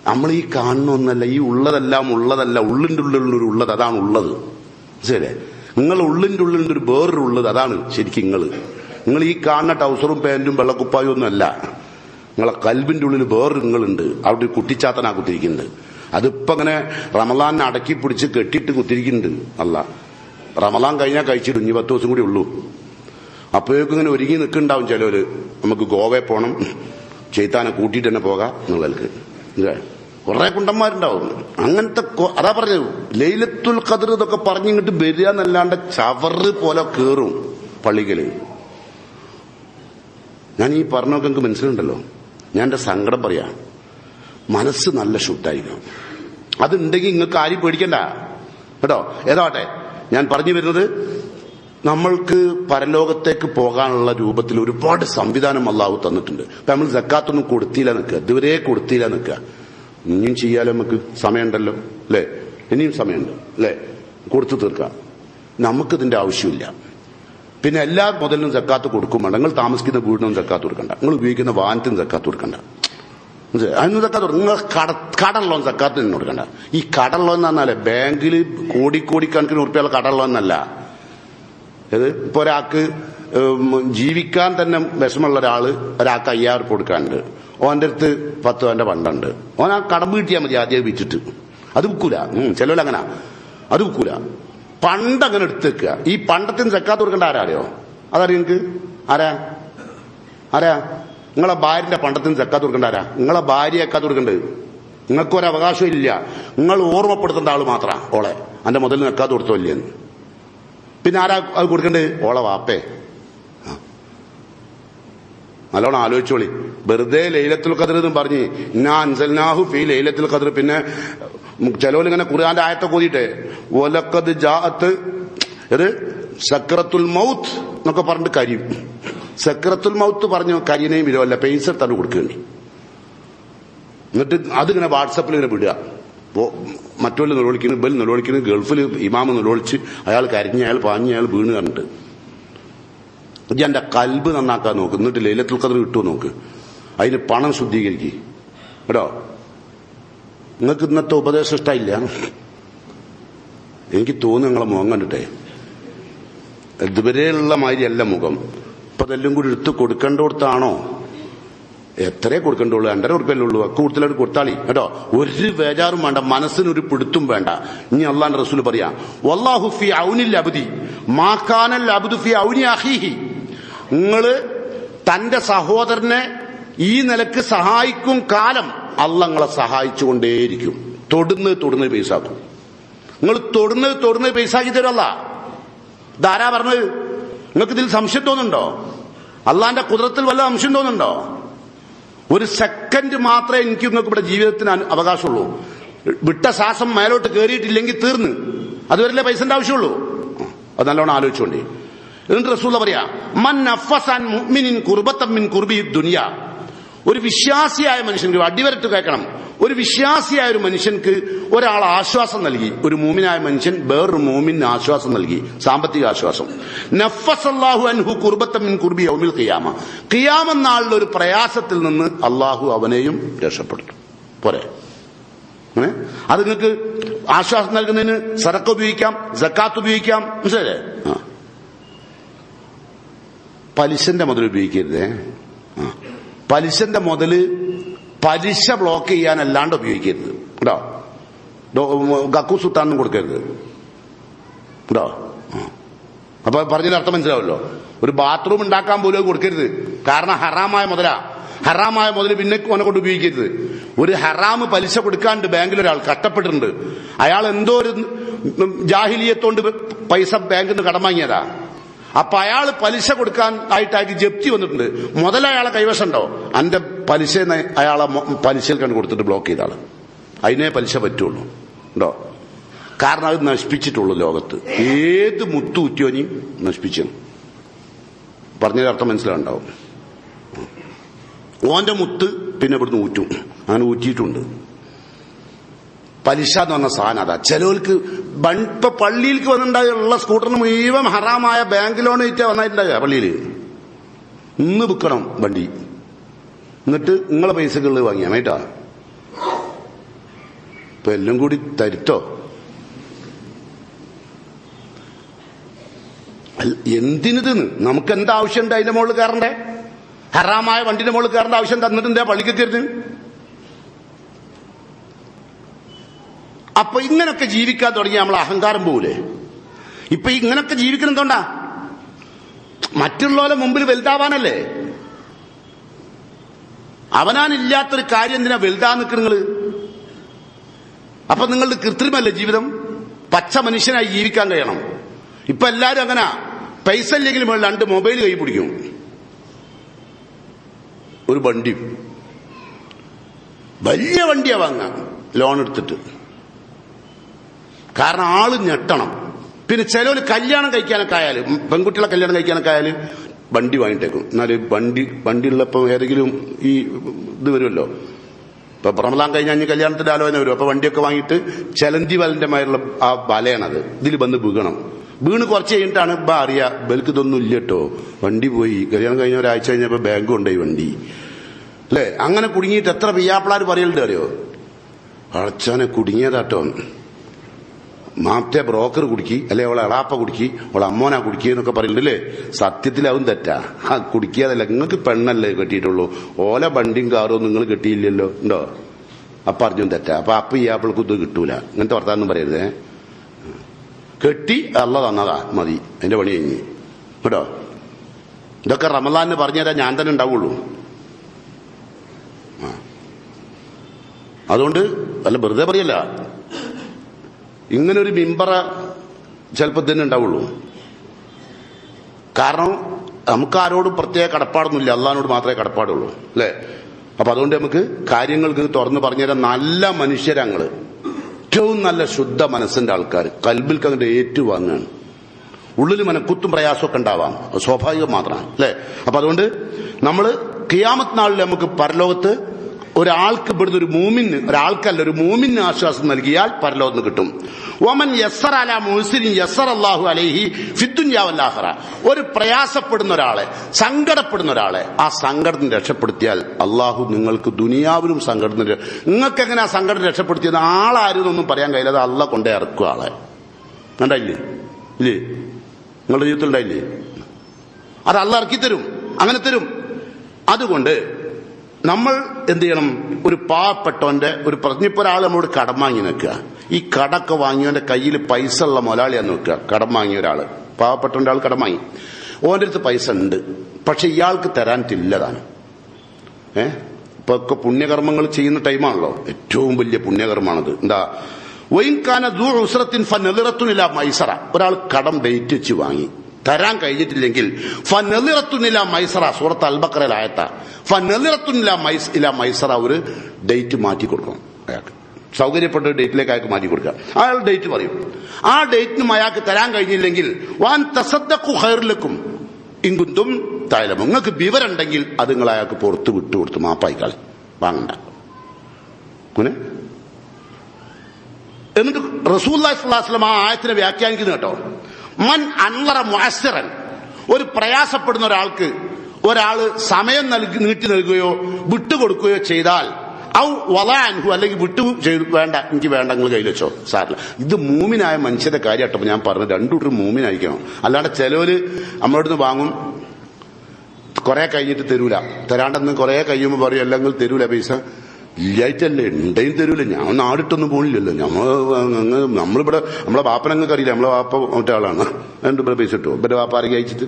നമ്മൾ ഈ കാണുന്ന ഒന്നല്ല, ഈ ഉള്ളതെല്ലാം ഉള്ളതല്ല, ഉള്ളിന്റെ ഉള്ളിലുള്ളൊരു ഉള്ളത്, അതാണ് ഉള്ളത്. ശരി, നിങ്ങൾ ഉള്ളിന്റെ ഉള്ളിലുണ്ട് ഒരു വേറൊരു ഉള്ളത്, അതാണ് ശരിക്കും നിങ്ങൾ ഈ കാണുന്ന ടൗസറും പാന്റും വെള്ളക്കുപ്പായും ഒന്നും അല്ല. നിങ്ങളെ കൽബിന്റെ ഉള്ളിൽ വേറൊരു നിങ്ങളുണ്ട്. അവിടെ കുട്ടിച്ചാത്തനാ കുത്തിരിക്കുന്നുണ്ട്. അതിപ്പോ അങ്ങനെ റമളാനെ അടക്കി പിടിച്ച് കെട്ടിയിട്ട് കുത്തിരിക്കുന്നുണ്ട്. അല്ല, റമളാൻ കഴിഞ്ഞാൽ കഴിച്ചിടും. ഇനി 10 ദിവസം കൂടി ഉള്ളൂ. അപ്പോഴേക്കും ഇങ്ങനെ ഒരുങ്ങി നിൽക്കുന്നുണ്ടാവും ചിലവര്, നമുക്ക് ഗോവയിൽ പോകണം, ചെയ്ത്താനെ കൂട്ടിയിട്ട് തന്നെ പോകാം എന്നുള്ളവർക്ക്. കുറെ കുണ്ടന്മാരുണ്ടാവും. അങ്ങനത്തെ അതാ പറഞ്ഞത്, ലൈലത്തുൽ ഖദ്ർ ഇതൊക്കെ പറഞ്ഞിങ്ങോട്ട് വരിക എന്നല്ലാണ്ട് ചവറ് പോലെ കേറും പള്ളിക്കല്. ഞാൻ ഈ പറഞ്ഞൊക്കെ എനിക്ക് മനസ്സിലുണ്ടല്ലോ. ഞാൻ എന്റെ സങ്കടം പറയാ. മനസ്സ് നല്ല ശുദ്ധായിരിക്കണം. അതുണ്ടെങ്കിൽ നിങ്ങൾക്ക് ആരും പേടിക്കണ്ട കേട്ടോ. ഏതാവട്ടെ, ഞാൻ പറഞ്ഞു വരുന്നത്, നമ്മൾക്ക് പരലോകത്തേക്ക് പോകാനുള്ള രൂപത്തിൽ ഒരുപാട് സംവിധാനം അള്ളാഹു തന്നിട്ടുണ്ട്. ഇപ്പൊ നമ്മൾ സക്കാത്തൊന്നും കൊടുത്തില്ല നിൽക്കുക, ഇതുവരെ കൊടുത്തില്ല നിൽക്കുക. ഇനിയും ചെയ്യാലോ, നമുക്ക് സമയമുണ്ടല്ലോ അല്ലെ? ഇനിയും സമയമുണ്ട് അല്ലെ? കൊടുത്തു തീർക്കാം. നമുക്കിതിന്റെ ആവശ്യമില്ല. പിന്നെ എല്ലാ മുതലിനും സക്കാത്ത് കൊടുക്കും വേണ്ട. നിങ്ങൾ താമസിക്കുന്ന വീടിനും സക്കാത്ത് കൊടുക്കണ്ട, നിങ്ങൾ ഉപയോഗിക്കുന്ന വാഹനത്തിനും സക്കാത്ത് കൊടുക്കണ്ട, അതിന് സക്കാത്ത് കൊടുക്കും. നിങ്ങൾ കടൽ ലോൺ സക്കാത്തിന് കൊടുക്കണ്ട. ഈ കടൽ ലോൺ എന്ന് പറഞ്ഞാലേ ബാങ്കിൽ കോടിക്കണക്കിന് ഉറുപ്പിയുള്ള കടൽ ലോൺ എന്നല്ല. ഇത് ഇപ്പൊ ഒരാൾക്ക് ജീവിക്കാൻ തന്നെ വിഷമമുള്ള ഒരാൾക്ക് 5000 ഉറുപ്പിക കൊടുക്കാനുണ്ട്. ഓന്റെ അടുത്ത് 10 ഓന്റെ പണ്ടുണ്ട്. ഓൻ ആ കടം വീട്ടിയാൽ മതി ആദ്യം വിറ്റിട്ട്. അത് വിൽക്കൂല. ചിലവരങ്ങനെ അത് വിൽക്കൂല. പണ്ട് അങ്ങനെ എടുത്ത് വെക്കുക. ഈ പണ്ടത്തിന് സക്കാത്ത് കൊടുക്കേണ്ട ആരാറിയോ? അതറിയോ നിങ്ങൾക്ക്? ആരാ? നിങ്ങളെ ഭാര്യന്റെ പണ്ടത്തിന് സക്കാത്ത് കൊടുക്കേണ്ട ആരാ? നിങ്ങളെ ഭാര്യ സക്കാത്ത് കൊടുക്കേണ്ടത്. നിങ്ങൾക്കൊരവകാശം ഇല്ല. നിങ്ങൾ ഓർമ്മപ്പെടുത്തേണ്ട ആള് മാത്രം ഓളെ അന്റെ മുതൽ സക്കാത്ത് കൊടുത്തോ ഇല്ലെന്ന്. പിന്നെ ആരാ അത് കൊടുക്കേണ്ടത്? ഓളെ വാപ്പേ. നല്ലോണം ആലോചിച്ചോളി. വെറുതെ ലൈലത്തുൽ ഖദ്ർ എന്നും പറഞ്ഞ് ഇന്നാ അൻസൽനാഹു ഫീ ലൈലത്തുൽ ഖദ്ർ. പിന്നെ ചിലവരിങ്ങനെ ഖുർആന്റെ ആയത്തൊക്കെ ഓതിട്ടെ വലഖദ് ജാഅത്ത് സക്രത്തുൽ മൗത്ത് എന്നൊക്കെ പറഞ്ഞിട്ട് കരിയും. സക്രത്തുൽ മൗത്ത് പറഞ്ഞു കരിയനെയും വിരവല്ല, പൈസ തന്നെ കൊടുക്കേണ്ടി. എന്നിട്ട് അതിങ്ങനെ വാട്സപ്പിൽ ഇങ്ങനെ വിടുക. മറ്റൊരു നിലവിളിക്കുന്നു, ബൽ നിലവിളിക്കുന്നു, ഗൾഫിൽ ഇമാമ് നിലവിളിച്ച് അയാൾ കരിഞ്ഞ് അയാൾ പാഞ്ഞ് അയാൾ വീണ് കണ്ടിട്ട് എന്റെ കൽബ് നന്നാക്കാൻ നോക്ക്. എന്നിട്ട് ലൈലത്തുൽ ഖദ്ർ കിട്ടുമോ നോക്ക്. അതിന് പണം ശുദ്ധീകരിക്കുക കേട്ടോ. നിങ്ങൾക്ക് ഇന്നത്തെ ഉപദേശം ഇഷ്ടമില്ല. എനിക്ക് തോന്നുന്നു നിങ്ങളെ മുഖം കണ്ടിട്ടേ ഇതുവരെയുള്ള മാതിരിയല്ല മുഖം. ഇപ്പൊ അതെല്ലാം കൂടി എടുത്ത് കൊടുക്കേണ്ടോടത്താണോ? എത്രേ കൊടുക്കണ്ടുള്ളൂ? 2.5 ഉറുപ്പികയല്ലേ ഉള്ളൂ. കൂടുതലായിട്ട് കൊടുത്താളി കേട്ടോ. ഒരു ബേജാറും വേണ്ട, മനസ്സിനൊരു പിടുത്തും വേണ്ട. ഇനി അള്ളാന്റെ റസൂൽ പറയാ, വല്ലാഹു ഫീ ഔനിൽ അബ്ദി മാ കാനൽ അബ്ദു ഫീ ഔനി അഖീഹി. നിങ്ങള് തന്റെ സഹോദരനെ ഈ നിലക്ക് സഹായിക്കും കാലം അള്ളാഹ് നിങ്ങളെ സഹായിച്ചുകൊണ്ടേയിരിക്കും. തൊടുന്ന് പൈസാക്കും. നിങ്ങൾ തൊടുന്ന് പൈസാക്കി തരുമല്ല. ഇതാരാ പറഞ്ഞത്? നിങ്ങൾക്ക് ഇതിൽ സംശയം തോന്നുന്നുണ്ടോ? അള്ളാന്റെ കുദ്റത്തിൽ വല്ല സംശയം തോന്നുന്നുണ്ടോ? ഒരു സെക്കൻഡ് മാത്രമേ എനിക്ക് നിങ്ങൾക്ക് ഇവിടെ ജീവിതത്തിന് അവകാശമുള്ളൂ. വിട്ട ശ്വാസം മേലോട്ട് കയറിയിട്ടില്ലെങ്കിൽ തീർന്ന്. അതുവരെയല്ലേ പൈസന്റെ ആവശ്യമുള്ളൂ. അത് നല്ലോണം ആലോചിച്ചോണ്ടേ. എന്നിട്ട് റസൂൽ പറയാ മൻ നഫ്ഫസൻ മുഅ്മിനിൻ കുർബത്തൻ മിൻ കുർബി ദുനിയ, ഒരു വിശ്വാസിയായ മനുഷ്യന് അടിവരട്ട് കേൾക്കണം, ഒരു വിശ്വാസിയായ ഒരു മനുഷ്യൻക്ക് ഒരാൾ ആശ്വാസം നൽകി, ഒരു മൂമിനായ മനുഷ്യൻ വേറൊരു മൂമിന് ആശ്വാസം നൽകി, സാമ്പത്തിക ആശ്വാസം. നഫ്ഫസല്ലാഹു അൻഹു കുർബത്തൻ മിൻ കുർബി യൗമിൽ ഖിയാമ, ഖിയാമത്ത് നാളിലെ ഒരു പ്രയാസത്തിൽ നിന്ന് അള്ളാഹു അവനെയും രക്ഷപ്പെടുത്തും. പോരെ? അത് നിങ്ങൾക്ക് ആശ്വാസം നൽകുന്നതിന് സദഖ ഉപയോഗിക്കാം, സക്കാത്ത് ഉപയോഗിക്കാം, മനസ്സിലല്ലേ? പലിശന്റെ മുതൽ ഉപയോഗിക്കരുതേ. പലിശന്റെ മുതല് പലിശ ബ്ലോക്ക് ചെയ്യാനല്ലാണ്ട് ഉപയോഗിക്കരുത് കേട്ടോ. ഗക്കു സുത്താനും കൊടുക്കരുത് കേട്ടോ. അപ്പൊ പറഞ്ഞതിൽ അർത്ഥം മനസ്സിലാവല്ലോ. ഒരു ബാത്റൂം ഉണ്ടാക്കാൻ പോലും കൊടുക്കരുത്, കാരണം ഹറാമായ മുതലാ. ഹറാമായ മുതൽ പിന്നെ ഓനെ കൊണ്ട് ഉപയോഗിക്കരുത്. ഒരു ഹറാമ് പലിശ കൊടുക്കാണ്ട് ബാങ്കിൽ ഒരാൾ കഷ്ടപ്പെട്ടിട്ടുണ്ട്. അയാൾ എന്തോ ഒരു ജാഹിലിയത്തോണ്ട് പൈസ ബാങ്കിൽ നിന്ന് കടം വാങ്ങിയതാ. അപ്പൊ അയാൾ പലിശ കൊടുക്കാൻ ആയിട്ടാക്കി ജപ്തി വന്നിട്ടുണ്ട്. മുതൽ അയാളെ കൈവശം ഉണ്ടോ? അന്റെ പലിശ അയാളെ പലിശയിൽ കണ്ട് കൊടുത്തിട്ട് ബ്ലോക്ക് ചെയ്ത ആള്. അതിനെ പലിശ പറ്റുള്ളൂ ഉണ്ടോ? കാരണം അത് നശിപ്പിച്ചിട്ടുള്ളൂ ലോകത്ത്. ഏത് മുത്തു ഉറ്റിയോനെയും നശിപ്പിച്ചു. പറഞ്ഞതിൽ അർത്ഥം മനസ്സിലാവുണ്ടാവും. ഓന്റെ മുത്ത് പിന്നെ ഇവിടുന്ന് ഊറ്റും. അങ്ങനെ ഊറ്റിയിട്ടുണ്ട്. പലിശ എന്ന് പറഞ്ഞ സാധനം അതാ. ചിലവർക്ക് ഇപ്പൊ പള്ളിയിലേക്ക് വന്നിട്ടുള്ള സ്കൂട്ടറിന് മുഴുവൻ ഹറാമായ ബാങ്ക് ലോൺ ആയിട്ടാ വന്നിട്ടുണ്ടാകുക. പള്ളിയിൽ ഇന്ന് വിൽക്കണം വണ്ടി, എന്നിട്ട് നിങ്ങളെ പൈസകളിൽ വാങ്ങിയാ മേട്ടാ. ഇപ്പൊ എല്ലാം കൂടി തരുത്തോ? എന്തിനിതെന്ന് നമുക്ക് എന്താവശ്യമുണ്ട്? അതിന്റെ മുകളിൽ കയറണ്ടേ? ഹറാമായ വണ്ടിന്റെ മുകളിൽ കയറേണ്ട ആവശ്യം തന്നിട്ടുണ്ട് പള്ളിക്ക് കയറുന്നു. അപ്പൊ ഇങ്ങനൊക്കെ ജീവിക്കാൻ തുടങ്ങി നമ്മൾ അഹങ്കാരം പോകൂലേ? ഇപ്പൊ ഇങ്ങനൊക്കെ ജീവിക്കണം എന്തുകൊണ്ടാ? മറ്റുള്ളവരെ മുമ്പിൽ വലുതാവാനല്ലേ. അവനാനില്ലാത്തൊരു കാര്യം എന്തിനാ വലുതാൻ നിൽക്കുന്നത്? അപ്പൊ നിങ്ങളുടെ കൃത്രിമല്ലേ ജീവിതം? പച്ച മനുഷ്യനായി ജീവിക്കാൻ കഴിയണം. ഇപ്പൊ എല്ലാരും അങ്ങനെ പൈസ ഇല്ലെങ്കിലും 2 മൊബൈൽ കൈ പിടിക്കും, ഒരു വണ്ടി, വലിയ വണ്ടിയാ വാങ്ങാം ലോൺ എടുത്തിട്ട്. കാരണം ആള് ഞെട്ടണം. പിന്നെ ചിലവര് കല്യാണം കഴിക്കാനൊക്കെ ആയാലും, പെൺകുട്ടികളെ കല്യാണം കഴിക്കാനൊക്കെ ആയാലും വണ്ടി വാങ്ങിട്ടേക്കും. എന്നാല് വണ്ടിയുള്ളപ്പോ ഏതെങ്കിലും ഈ ഇത് വരുമല്ലോ. ഇപ്പൊ റമദാൻ കഴിഞ്ഞ് കല്യാണത്തിന്റെ ആലോചന വരും. അപ്പൊ വണ്ടിയൊക്കെ വാങ്ങിയിട്ട് ചലന്തി വലന്റെ മാതിരിയുള്ള ആ വലയാണത്. ഇതിൽ വന്ന് വീകണം. വീണ് കുറച്ച് കഴിഞ്ഞിട്ടാണ് ഇപ്പൊ അറിയാ ബൽക്ക് ഇതൊന്നും ഇല്ല കേട്ടോ, വണ്ടി പോയി. കല്യാണം കഴിഞ്ഞ ഒരാഴ്ച കഴിഞ്ഞപ്പോ ബാങ്ക് കൊണ്ടുപോയി വണ്ടി, അല്ലേ? അങ്ങനെ കുടുങ്ങിയിട്ട് എത്ര പിയ്യാപ്പിളാര് പറയലുണ്ട് അറിയോ? അടച്ചാനെ കുടുങ്ങിയതാട്ടോ, മാറ്റേ ബ്രോക്കർ കുടുക്കി, അല്ലെ അവളെ എളാപ്പ കുടുക്കി, അവളെ അമ്മോനാ കുടുക്കി എന്നൊക്കെ പറയുന്നുണ്ടല്ലേ. സത്യത്തിലാവും തെറ്റാ. കുടുക്കിയതല്ല, നിങ്ങൾക്ക് പെണ്ണല്ലേ കെട്ടിയിട്ടുള്ളൂ, ഓല വണ്ടിയും കാറും നിങ്ങൾ കെട്ടിയില്ലല്ലോ ഉണ്ടോ? അപ്പൊ അർജുൻ തെറ്റാ. അപ്പൊ ഈ ആപ്പിൾക്ക് ഇത് കിട്ടൂല. ഇങ്ങനത്തെ വർത്താനം പറയരുതേ. കെട്ടി അള്ള തന്നതാ മതി, അതിന്റെ പണി കഴിഞ്ഞ് കേട്ടോ. ഇതൊക്കെ റമദാനിന് പറഞ്ഞുതരാൻ ഞാൻ തന്നെ ഉണ്ടാവുള്ളൂ. അതുകൊണ്ട് അല്ല, വെറുതെ പറയല്ല, ഇങ്ങനൊരു മിമ്പറ ചിലപ്പോ തന്നെ ഉണ്ടാവുള്ളൂ. കാരണം നമുക്ക് ആരോടും പ്രത്യേക കടപ്പാടൊന്നുമില്ല, അള്ളാഹിനോട് മാത്രമേ കടപ്പാടുള്ളൂ, അല്ലേ? അപ്പൊ അതുകൊണ്ട് നമുക്ക് കാര്യങ്ങൾക്ക് തുറന്ന് പറഞ്ഞുതരാൻ നല്ല മനുഷ്യരങ്ങള്, ഏറ്റവും നല്ല ശുദ്ധ മനസ്സിന്റെ ആൾക്കാർ, കൽബിൽക്ക് അങ്ങോട്ട് ഏറ്റുവാങ്ങാണ്. ഉള്ളിൽ മനക്കുത്തും പ്രയാസമൊക്കെ ഉണ്ടാവാം, സ്വാഭാവികം മാത്രമാണ്, അല്ലേ? അപ്പൊ അതുകൊണ്ട് നമ്മള് ഖിയാമത്ത് നാളിൽ നമുക്ക് പരലോകത്ത് ഒരാൾക്ക് ഇവിടുന്ന് ഒരു മൂമിന്, ഒരാൾക്കല്ല ഒരു മൂമിന് ആശ്വാസം നൽകിയാൽ പരലോകത്ത് കിട്ടും. വമൻ യസ്സറ അലാ മുഹ്സിനിൻ യസ്സറല്ലാഹു അലൈഹി ഫിദ്ദുനിയ വൽ ആഖിറ. ഒരു പ്രയാസപ്പെടുന്ന ഒരാളെ, സങ്കടപ്പെടുന്ന ഒരാളെ ആ സങ്കടത്തിന് രക്ഷപ്പെടുത്തിയാൽ അള്ളാഹു നിങ്ങൾക്ക് ദുനിയാവിലും സങ്കടത്തിന്, നിങ്ങൾക്ക് എങ്ങനെ ആ സങ്കടം രക്ഷപ്പെടുത്തിയത് ആളാരുന്നൊന്നും പറയാൻ കഴിയില്ല. അത് അള്ളാഹ് കൊണ്ടേ ഇറക്കും ആളെ. ഉണ്ടായില്ലേ? ഇല്ലേ? നിങ്ങളുടെ ജീവിതത്തിൽ ഉണ്ടായില്ലേ? അത് അള്ളാഹ് ഇറക്കി തരും, അങ്ങനെ തരും. അതുകൊണ്ട് നമ്മൾ എന്ത് ചെയ്യണം? ഒരു പാവപ്പെട്ടവന്റെ ഒരു ഇപ്പൊ ഒരാൾ നമ്മളോട് കടം വാങ്ങി നിൽക്കുക, ഈ കടക്കെ വാങ്ങിയവന്റെ കയ്യിൽ പൈസ ഉള്ള മുതലാളിയാന്ന് വെക്കുക. കടം വാങ്ങിയ ഒരാള്, പാവപ്പെട്ടവന്റെ ആൾ കടം വാങ്ങി, ഓന്റെ അടുത്ത് പൈസ ഉണ്ട്, പക്ഷെ ഇയാൾക്ക് തരാനിട്ടില്ലതാണ്. ഇപ്പൊ ഒക്കെ പുണ്യകർമ്മങ്ങൾ ചെയ്യുന്ന ടൈമാണല്ലോ, ഏറ്റവും വലിയ പുണ്യകർമ്മമാണത്. എന്താ? വൈൻകാന ദൂ ഉസ്റത്തിൻ ഫനളിറത്തുനില മൈസറ. ഒരാൾ കടം ഡേറ്റ് വെച്ച് വാങ്ങി, തരാൻ കഴിഞ്ഞിട്ടില്ലെങ്കിൽ ഫനളിറത്തുനില മൈസറ, സൂറത്ത് അൽബഖറയിലായത്ത ഫനളിറത്തുനില മൈസറ, ഒരു ഡേറ്റ് മാറ്റി കൊടുക്കണം അയാൾക്ക്. സൗകര്യപ്പെട്ട ഡേറ്റിലേക്ക് അയാൾക്ക് മാറ്റി കൊടുക്കുക. അയാൾ ഡേറ്റ് പറയും. ആ ഡേറ്റിനും അയാൾക്ക് തരാൻ കഴിഞ്ഞില്ലെങ്കിൽ വാൻ തസദ്ദഖു ഖൈറുലക്കും ഇൻകുന്തും തഅലമൂൻ, നിങ്ങൾക്ക് വിവരമുണ്ടെങ്കിൽ അത് നിങ്ങൾ അയാൾക്ക് പുറത്ത് വിട്ടുകൊടുത്ത് മാപ്പായിക്കാളി, വാങ്ങണ്ട. എന്നിട്ട് റസൂലുള്ളാഹി സ്വല്ലല്ലാഹു അലൈഹി വസല്ലം ആ ആയത്തിനെ വ്യാഖ്യാനിക്കുന്നു കേട്ടോ. മൻ അൻവറ മുഅസ്സിറൻ, ഒരു പ്രയാസപ്പെടുന്ന ഒരാള് സമയം നീട്ടി നൽകുകയോ വിട്ടുകൊടുക്കുകയോ ചെയ്താൽ, ഔ വലഅൻഹു, അല്ലെങ്കിൽ ചെയ്തു വേണ്ട, എനിക്ക് വേണ്ട, നിങ്ങൾ കയ്യിൽ വെച്ചോ, സാറില്ല. ഇത് മൂമിനായ മനുഷ്യന്റെ കാര്യം കേട്ടോ ഞാൻ പറഞ്ഞു. രണ്ടുകൂട്ടരും മൂമിനായിരിക്കണം. അല്ലാണ്ട് ചിലവര് നമ്മളോടൊന്ന് വാങ്ങും, കുറെ കഴിഞ്ഞിട്ട് തരൂല, തരാണ്ടെന്ന് കുറെ കഴിയുമ്പോൾ പറയും അല്ലെങ്കിൽ തരൂല, പൈസ ഇല്ലായിട്ടല്ലേ, ഉണ്ടെങ്കിൽ തരൂല. ഞാൻ നാടിട്ടൊന്നും പോണില്ലല്ലോ. നമ്മളിവിടെ നമ്മളെ വാപ്പനങ്ങൾക്ക് അറിയില്ല, നമ്മളെ വാപ്പ മറ്റേ ആളാണ്, രണ്ട് ഇവിടെ പൈസ ഇട്ടു, ഇവരുടെ വാപ്പ ആരെങ്കിലും അയച്ചിട്ട്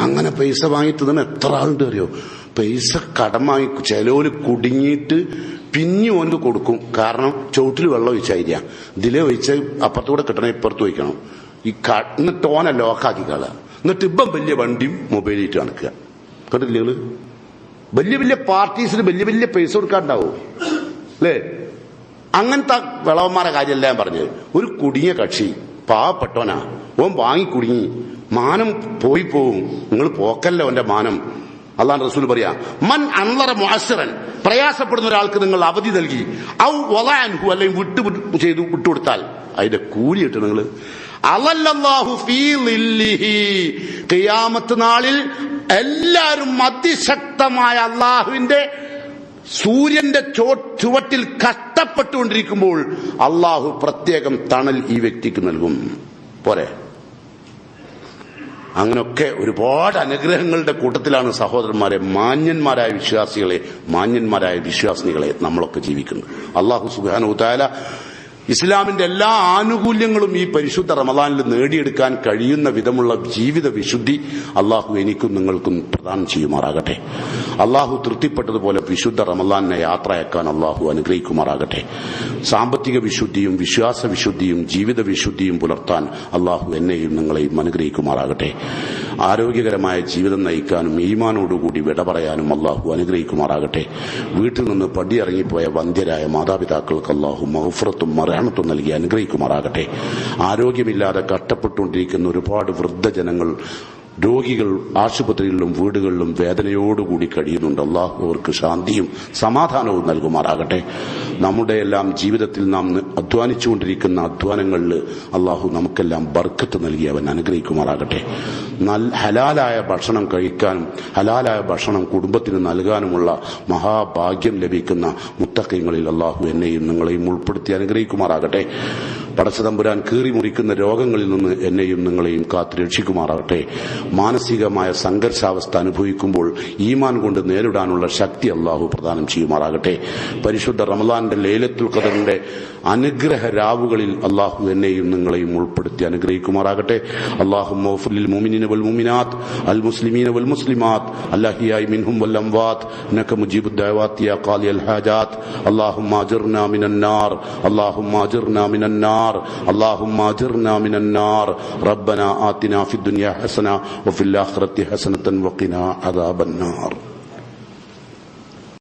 അങ്ങനെ പൈസ വാങ്ങി തിന്നണ എത്ര ആളുണ്ട് അറിയോ? പൈസ കടം വാങ്ങി ചിലവര് കുടുങ്ങിയിട്ട് പിന്നെ ഓന് കൊടുക്കും. കാരണം ചുവട്ടിൽ വെള്ളം ഒഴിച്ചായിരിക്കാം, ഇതിലെ ഒഴിച്ച് അപ്പുറത്തൂടെ കിട്ടണം, ഇപ്പുറത്ത് വയ്ക്കണം. എന്നിട്ട് ഓനെ ലോക്കാക്കി കളയുക. എന്നിട്ട് ഇപ്പം വലിയ വണ്ടിയും മൊബൈലിട്ട് നടക്കുക. കണ്ടില്ലേ നിങ്ങള്? വലിയ വലിയ പാർട്ടീസിന് വലിയ വലിയ പൈസ കൊടുക്കാണ്ടാവും അല്ലേ? അങ്ങനത്തെ വിളവന്മാരെ കാര്യമല്ല ഞാൻ പറഞ്ഞത്. ഒരു കുടുങ്ങിയ കക്ഷി പാവപ്പെട്ടവനാ, ഓൻ വാങ്ങി കുടുങ്ങി, മാനം പോവും. നിങ്ങൾ പോക്കല്ല ഓന്റെ മാനം. അല്ലാഹു റസൂൽ പറയാ, മൻ അൻവറ മുഅസ്സിറൻ, പ്രയാസപ്പെടുന്ന ഒരാൾക്ക് നിങ്ങൾ അവധി നൽകി, ഔ വലഅൻഹു, അല്ലെങ്കിൽ വിട്ടുകൊടുത്താൽ അതിന്റെ കൂലി കിട്ടും നിങ്ങൾ. അലല്ലല്ലാഹു ഫീ ളില്ലിഹി, ഖിയാമത്ത് നാളിൽ എല്ലാവരും അതിശക്തമായ അള്ളാഹുവിന്റെ സൂര്യന്റെ ചുവട്ടിൽ കഷ്ടപ്പെട്ടുകൊണ്ടിരിക്കുമ്പോൾ അള്ളാഹു പ്രത്യേകം തണൽ ഈ വ്യക്തിക്ക് നൽകും. പോരെ? അങ്ങനെയൊക്കെ ഒരുപാട് അനുഗ്രഹങ്ങളുടെ കൂട്ടത്തിലാണ് സഹോദരന്മാരെ, മാന്യന്മാരായ വിശ്വാസികളെ, മാന്യന്മാരായ വിശ്വാസിനികളെ നമ്മളൊക്കെ ജീവിക്കുന്നത്. അല്ലാഹു സുബ്ഹാനഹു വ തആല ഇസ്ലാമിന്റെ എല്ലാ ആനുകൂല്യങ്ങളും ഈ പരിശുദ്ധ റമദാനിൽ നേടിയെടുക്കാൻ കഴിയുന്ന വിധമുള്ള ജീവിത വിശുദ്ധി അള്ളാഹു എനിക്കും നിങ്ങൾക്കും പ്രദാനം ചെയ്യുമാറാകട്ടെ. അള്ളാഹു തൃപ്തിപ്പെട്ടതുപോലെ വിശുദ്ധ റമദാനിനെ യാത്രയാക്കാൻ അള്ളാഹു അനുഗ്രഹിക്കുമാറാകട്ടെ. സാമ്പത്തിക വിശുദ്ധിയും വിശ്വാസ വിശുദ്ധിയും ജീവിത വിശുദ്ധിയും പുലർത്താൻ അള്ളാഹു എന്നെയും നിങ്ങളെയും അനുഗ്രഹിക്കുമാറാകട്ടെ. ആരോഗ്യകരമായ ജീവിതം നയിക്കാനും ഈമാനോടുകൂടി വിട പറയാനും അള്ളാഹു അനുഗ്രഹിക്കുമാറാകട്ടെ. വീട്ടിൽ നിന്ന് പടിയിറങ്ങിപ്പോയ വന്ധ്യരായ മാതാപിതാക്കൾക്ക് അള്ളാഹു മഗ്ഫിറത്തും മറഹമത്തും നൽകി അനുഗ്രഹിക്കുമാറാകട്ടെ. ആരോഗ്യമില്ലാതെ കഷ്ടപ്പെട്ടുകൊണ്ടിരിക്കുന്ന ഒരുപാട് വൃദ്ധജനങ്ങൾ, രോഗികൾ ആശുപത്രികളിലും വീടുകളിലും വേദനയോടുകൂടി കഴിയുന്നുണ്ട്. അള്ളാഹു അവർക്ക് ശാന്തിയും സമാധാനവും നൽകുമാറാകട്ടെ. നമ്മുടെ എല്ലാം ജീവിതത്തിൽ നാം അധ്വാനിച്ചുകൊണ്ടിരിക്കുന്ന അധ്വാനങ്ങളിൽ അള്ളാഹു നമുക്കെല്ലാം ബർക്കത്ത് നൽകി അവൻ അനുഗ്രഹിക്കുമാറാകട്ടെ. ഹലാലായ ഭക്ഷണം കഴിക്കാനും ഹലാലായ ഭക്ഷണം കുടുംബത്തിന് നൽകാനുമുള്ള മഹാഭാഗ്യം ലഭിക്കുന്ന മുത്തഖീങ്ങളിൽ അള്ളാഹു എന്നെയും നിങ്ങളെയും ഉൾപ്പെടുത്തി അനുഗ്രഹിക്കുമാറാകട്ടെ. പടച്ചതമ്പുരാൻ കീറി മുറിക്കുന്ന രോഗങ്ങളിൽ നിന്ന് എന്നെയും നിങ്ങളെയും കാത്തു രക്ഷിക്കുമാറാകട്ടെ. മാനസികമായ സംഘർഷാവസ്ഥ അനുഭവിക്കുമ്പോൾ ഈമാൻ കൊണ്ട് നേരിടാനുള്ള ശക്തി അള്ളാഹു പ്രദാനം ചെയ്യുമാറാകട്ടെ. പരിശുദ്ധ റമദാന്റെ ലൈലത്തുൽ ഖദറിന്റെ അനുഗ്രഹ രാവുകളിൽ അള്ളാഹു എന്നെയും നിങ്ങളെയും ഉൾപ്പെടുത്തി അനുഗ്രഹിക്കുമാറാകട്ടെ. അല്ലാഹുമ്മ ഗ്ഫിർ ലിൽ മുഅ്മിനീന വൽ മുഅ്മിനാത്ത് അൽ മുസ്ലിമീന വൽ മുസ്ലിമാത്ത് അൽഅഹ്യാഇ മിൻഹും വൽ അംവാത്ത് ഇന്നക മുജീബുദ് ദഅവാതി യാ ഖാദിയൽ ഹാജാത്ത്. അല്ലാഹുമ്മ അജിർനാ മിനൻ നാർ, അല്ലാഹുമ്മ അജിർനാ മിനൻ നാർ, اللهم اجرنا من النار. ربنا آتنا في الدنيا حسنة وفي الآخرة حسنة وقنا عذاب النار.